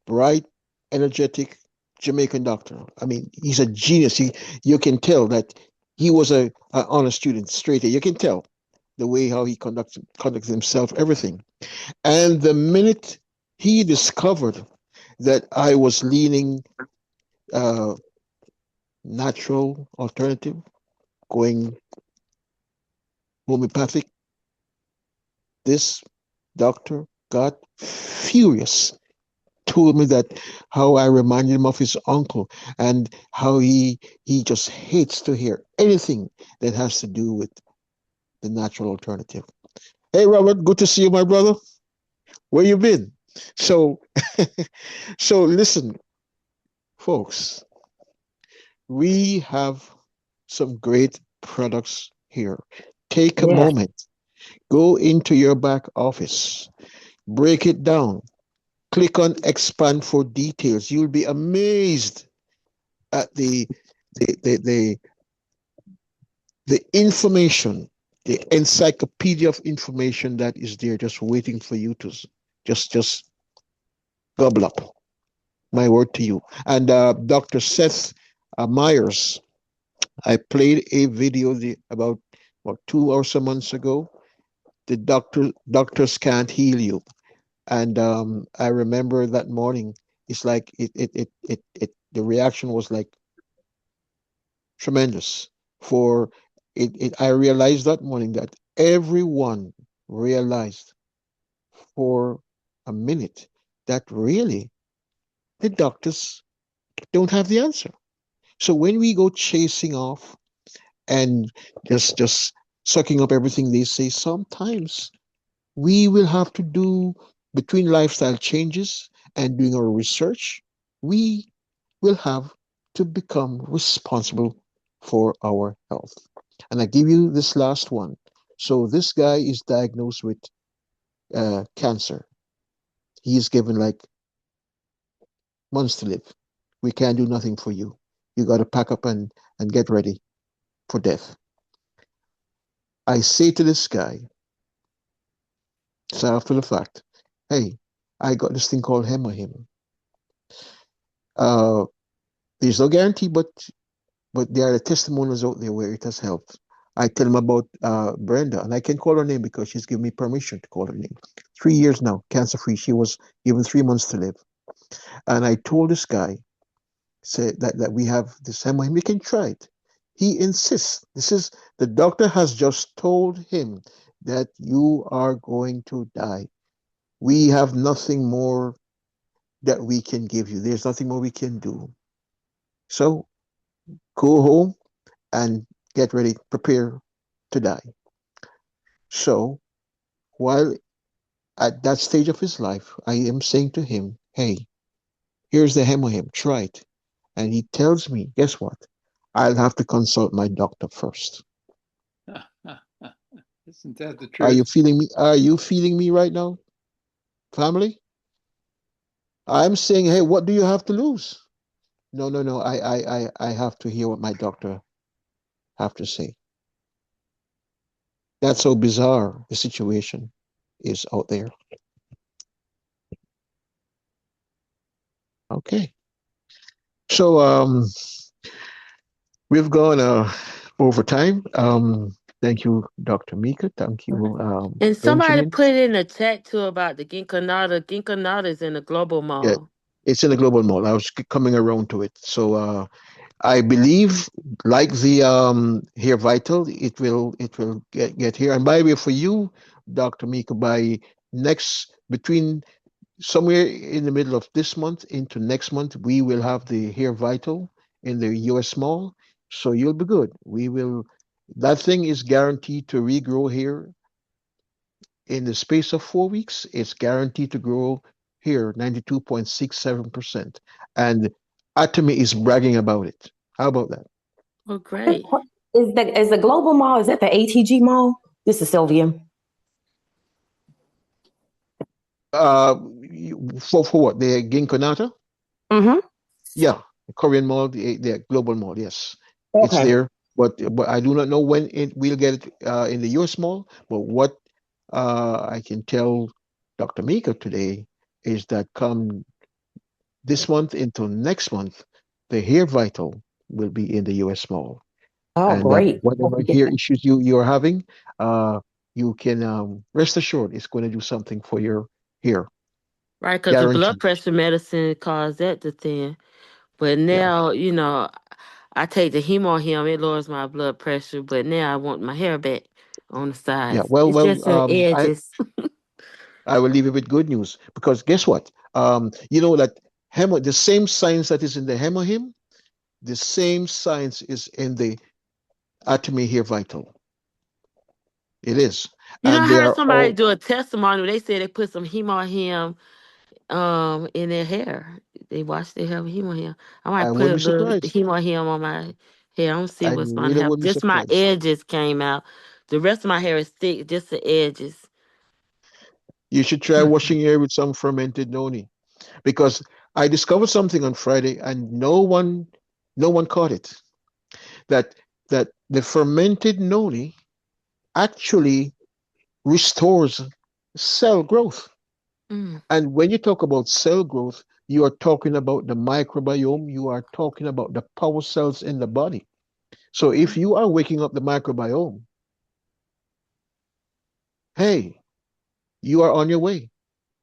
bright, energetic Jamaican doctor. I mean, he's a genius. You can tell that he was a honor student, straight A. You can tell the way how he conducts himself, everything. And the minute he discovered that I was leaning uh, natural alternative, going homeopathic, this doctor got furious, told me that how I reminded him of his uncle, and how he just hates to hear anything that has to do with the natural alternative. Hey Robert, good to see you, my brother. Where you been? So so listen, folks, we have some great products here. Take a Yes. moment, go into your back office, break it down, click on expand for details. You'll be amazed at the the the, the information, the encyclopedia of information that is there just waiting for you to just gobble up. My word to you. And Dr. Seth Myers, I played a video about 2 or so months ago. The doctors can't heal you. And I remember that morning, it's like the reaction was like tremendous. For I realized that morning that everyone realized for a minute that really the doctors don't have the answer. So when we go chasing off and just sucking up everything they say, sometimes we will have to do, between lifestyle changes and doing our research, we will have to become responsible for our health. And I give you this last one. So this guy is diagnosed with cancer. He is given like months to live. We can't do nothing for you. You got to pack up and get ready for death. I say to this guy, so after the fact, hey, I got this thing called Hemohim. Uh, there's no guarantee, but there are testimonials out there where it has helped. I tell him about Brenda, and I can call her name because she's given me permission to call her name. 3 years now, cancer free. She was given 3 months to live. And I told this guy, say that we have this Hemohim, we can try it. He insists. The doctor has just told him that you are going to die. We have nothing more that we can give you. There's nothing more we can do. So go home and get ready, prepare to die. So while at that stage of his life, I am saying to him, hey, here's the Hemohim, try it. And he tells me, guess what? I'll have to consult my doctor first. Isn't that the Are you truth? feeling me? Are you feeling me right now, family? I'm saying, hey, what do you have to lose? No, no, no. I have to hear what my doctor have to say. That's how bizarre the situation is out there. Okay. So we've gone over time. Thank you, Dr. Mika. Thank you, And somebody Benjamin. put in a chat too about the Ginkonada. Ginkonada is in the Global Yeah, Mall. it's in the global mall. I was coming around to it. So I believe, like the here Vital, it will get here. And by the way, for you, Dr. Mika, by next between somewhere in the middle of this month into next month, we will have the Hair Vital in the US Mall. So you'll be good. That thing is guaranteed to regrow here in the space of 4 weeks. It's guaranteed to grow here 92.67%. And Atomy is bragging about it. How about that? Oh, great. Is the Global Mall, is that the ATG Mall? This is Sylvia. Uh, for what? The Ginkonata? Mm-hmm. Yeah, the Korean Mall, the Global Mall. Yes, it's Okay. there, but I do not know when we'll get it in the US Mall. But what I can tell Dr. Mika today is that come this month into next month, the Hair Vital will be in the US Mall, Oh, and that great. Hope whatever we get hair that. issues you're having, you can rest assured it's going to do something for your hair, Right, because the blood guaranteed. pressure medicine caused that to thin. But Yeah, now, I take the Hemo, it lowers my blood pressure, but now I want my hair back on the yeah. sides. Well, It's well, just the I edges. I will leave you with good news because guess what? You know that the same science that is in the Hemohim, the same science is in the Atomy Hair Vital. It is, I and they heard are somebody all. do a testimony where they said they put some Hemo in their hair. They wash their hair with Hemo. I I might put a wouldn't be little surprised. Hemo on my hair. I don't see I what's gonna really happen. wouldn't be Just my surprised. edges came out. The rest of my hair is thick, just the edges. You should try washing your hair with some fermented noni because I discovered something on Friday and no one caught it. That that the fermented noni actually restores cell growth. Mm. And when you talk about cell growth, you are talking about the microbiome, you are talking about the power cells in the body. So if you are waking up the microbiome, hey, you are on your way.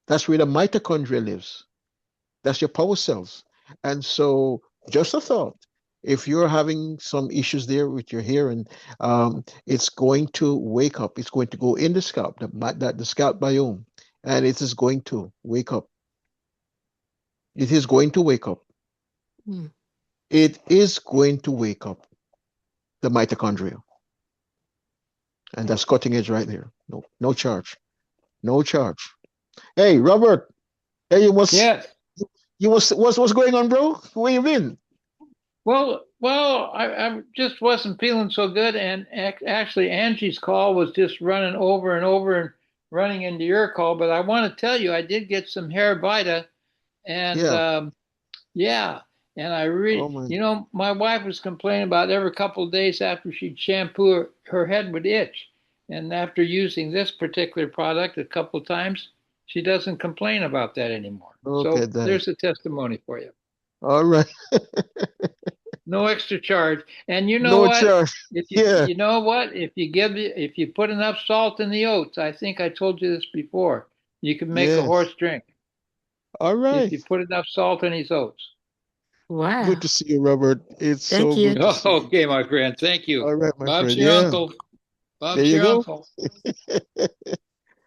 That's where the mitochondria lives. That's your power cells. And so just a thought. If you're having some issues there with your hair and it's going to wake up, it's going to go in the scalp, the scalp biome, and it is going to wake up. It is going to wake up. Mm. it is going to wake up the mitochondria. And that's cutting edge right there. No charge. No charge. Hey, Robert. Hey, Yes. what's going on, bro? Where you been? Well, I just wasn't feeling so good, and actually Angie's call was just running over and over and running into your call. But I want to tell you, I did get some hair vita, and Yeah. yeah, and I Oh my. my wife was complaining about every couple of days after she'd shampoo her head would itch, and after using this particular product a couple of times, she doesn't complain about that anymore. Look So at that. there's a testimony for you. All right. No extra charge. And you know No what? charge. If Yeah. you know what, if you put enough salt in the oats, I think I told you this before, you can make a Yes. horse drink All if right. you put enough salt in his oats. Wow. Good to see you, Robert. It's Thank so you. good to see you. Okay, my friend. Thank you. All right, my Bob's friend. your Yeah. uncle. There Bob's you your go. uncle.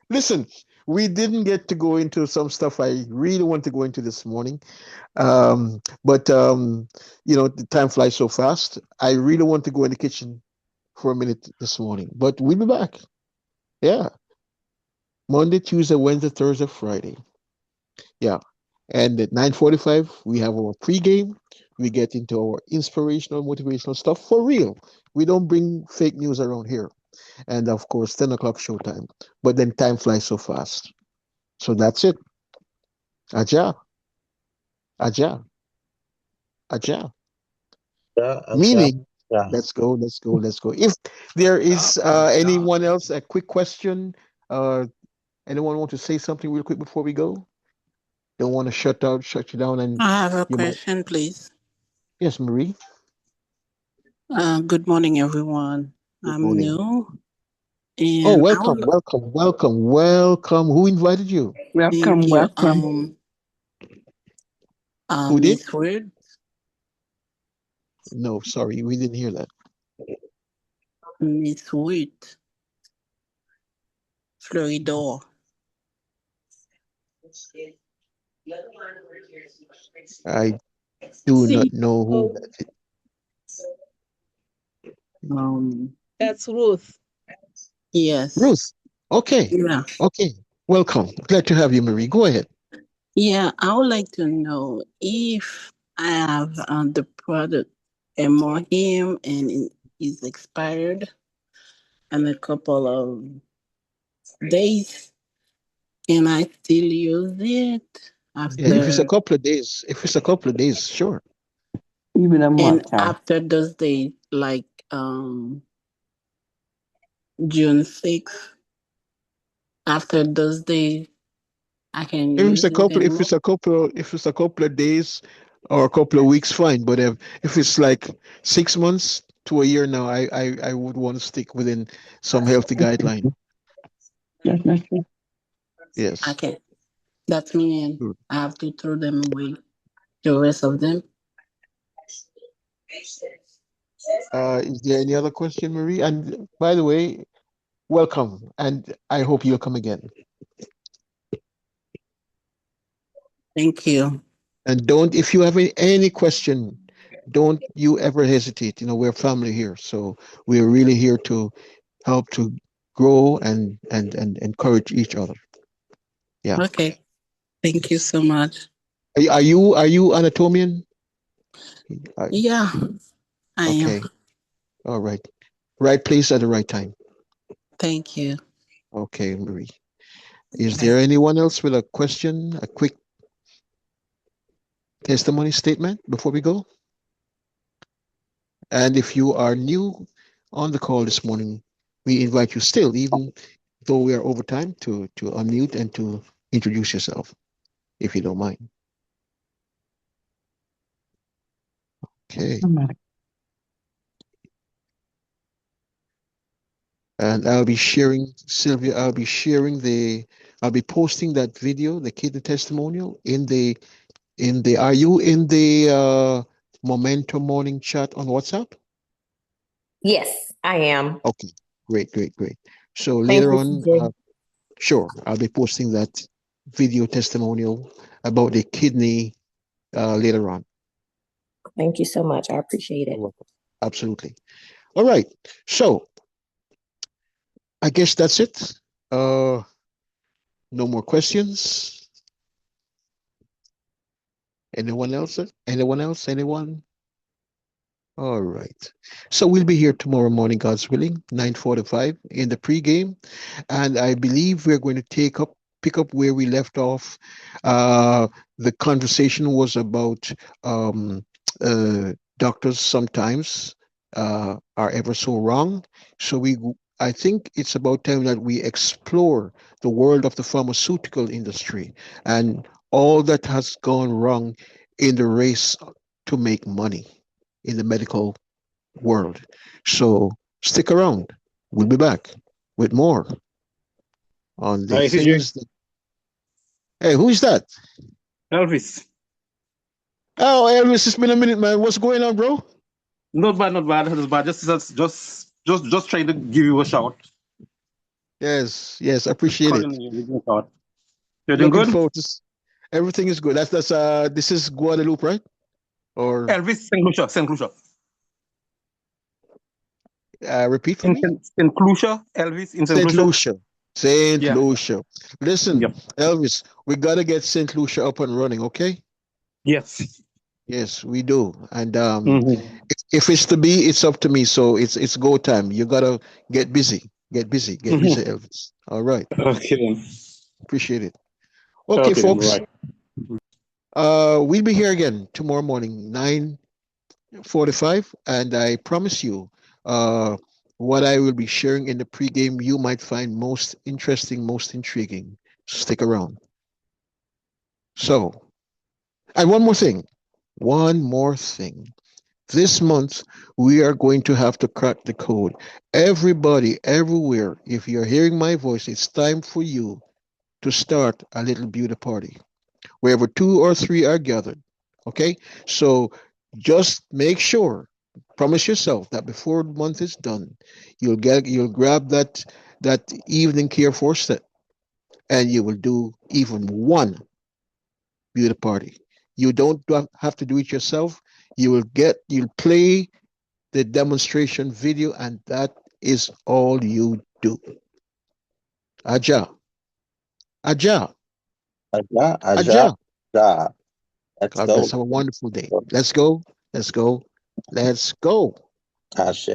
Listen, we didn't get to go into some stuff I really want to go into this morning. But the time flies so fast. I really want to go in the kitchen for a minute this morning. But we'll be back. Yeah. Monday, Tuesday, Wednesday, Thursday, Friday. Yeah. And at 9:45, we have our pregame. We get into our inspirational, motivational stuff for real. We don't bring fake news around here. And of course, 10 o'clock showtime. But then time flies so fast. So that's it. Aja, aja, aja. Yeah, Meaning, yeah. let's go. If there is anyone else, a quick question, anyone want to say something real quick before we go? Don't want to shut you down, and I have a you might. question, please. Yes, Marie. Good morning, everyone. Good I'm morning. new, Oh, and welcome. Who invited you? thank you. Who did? Miss Word, No, sorry, we didn't hear that. Miss Wood, Floridor. I do not know who that is. That's Ruth. Yes. Ruth. Okay. Yeah. Okay. Welcome. Glad to have you, Marie. Go ahead. Yeah, I would like to know if I have the product Emohim and it is expired in a couple of days. Can I still use it after? Yeah, if it's a couple of days, sure. Even a month. And after those days, like June 6th, after those days, I can If use it's a couple, it if it's a couple of days or a couple of weeks, fine. But if it's like 6 months to a year now, I would want to stick within some healthy guideline. Yes. Okay. That's me, and Good. I have to throw them away. The rest of them. Is there any other question, Marie? And by the way, welcome, and I hope you'll come again. Thank you. And if you have any question, don't you ever hesitate. We're family here, so we're really here to help to grow and encourage each other. Yeah. Okay. Thank you so much. Are you Anatomian? Yeah, I am. All right. Right place at the right time. Thank you. Okay, Marie. Is there anyone else with a question, a quick testimony statement before we go? And if you are new on the call this morning, we invite you still, even though we are over time, to unmute and to introduce yourself, if you don't mind. Okay. And I'll be sharing, Sylvia, I'll be posting that video, the kidney testimonial are you in the Momentum Morning chat on WhatsApp? Yes, I am. Okay, great. So later on, sure, I'll be posting that video testimonial about the kidney later on. Thank you so much. I appreciate it. You're welcome. Absolutely. All right. So I guess that's it. No more questions. Anyone else? Anyone else? Anyone? All right. So we'll be here tomorrow morning, God's willing, 9:45 in the pregame. And I believe we're going to pick up where we left off. The conversation was about doctors sometimes are ever so wrong. So I think it's about time that we explore the world of the pharmaceutical industry and all that has gone wrong in the race to make money in the medical world. So stick around. We'll be back with more on the Hi, CJ. things. Hey, who is that? Elvis. Oh, Elvis, it's been a minute, man. What's going on, bro? Not bad, not bad. Not bad. Just trying to give you a shout. Yes, I appreciate it. Calling you, giving you a shout. You're doing Looking good? forward to everything is good. That's this is Guadeloupe, right? Or Elvis St. Lucia, St. Lucia. repeat for me. St. Lucia, Elvis in St. St. Lucia. Lucia. St. Yeah. Lucia. Listen, Yep. Elvis, we gotta get St. Lucia up and running, okay? Yes. Yes, we do. And Mhm. if it's to be, it's up to me. So it's go time. You gotta get busy. Get busy, Elvis. All right. Okay then. Appreciate it. Okay, Okay, folks. right. We'll be here again tomorrow morning, 9:45, and I promise you, what I will be sharing in the pregame, you might find most interesting, most intriguing. Stick around. So, and one more thing. This month, we are going to have to crack the code. Everybody, everywhere, if you're hearing my voice, it's time for you to start a little beauty party wherever 2 or 3 are gathered. Okay? So just make sure, promise yourself that before the month is done, you'll grab that evening care for set, and you will do even one beauty party. You don't have to do it yourself. You'll play the demonstration video, and that is all you do. Aja. Aja. Let's God go. Have a wonderful day. Let's go. Ashe.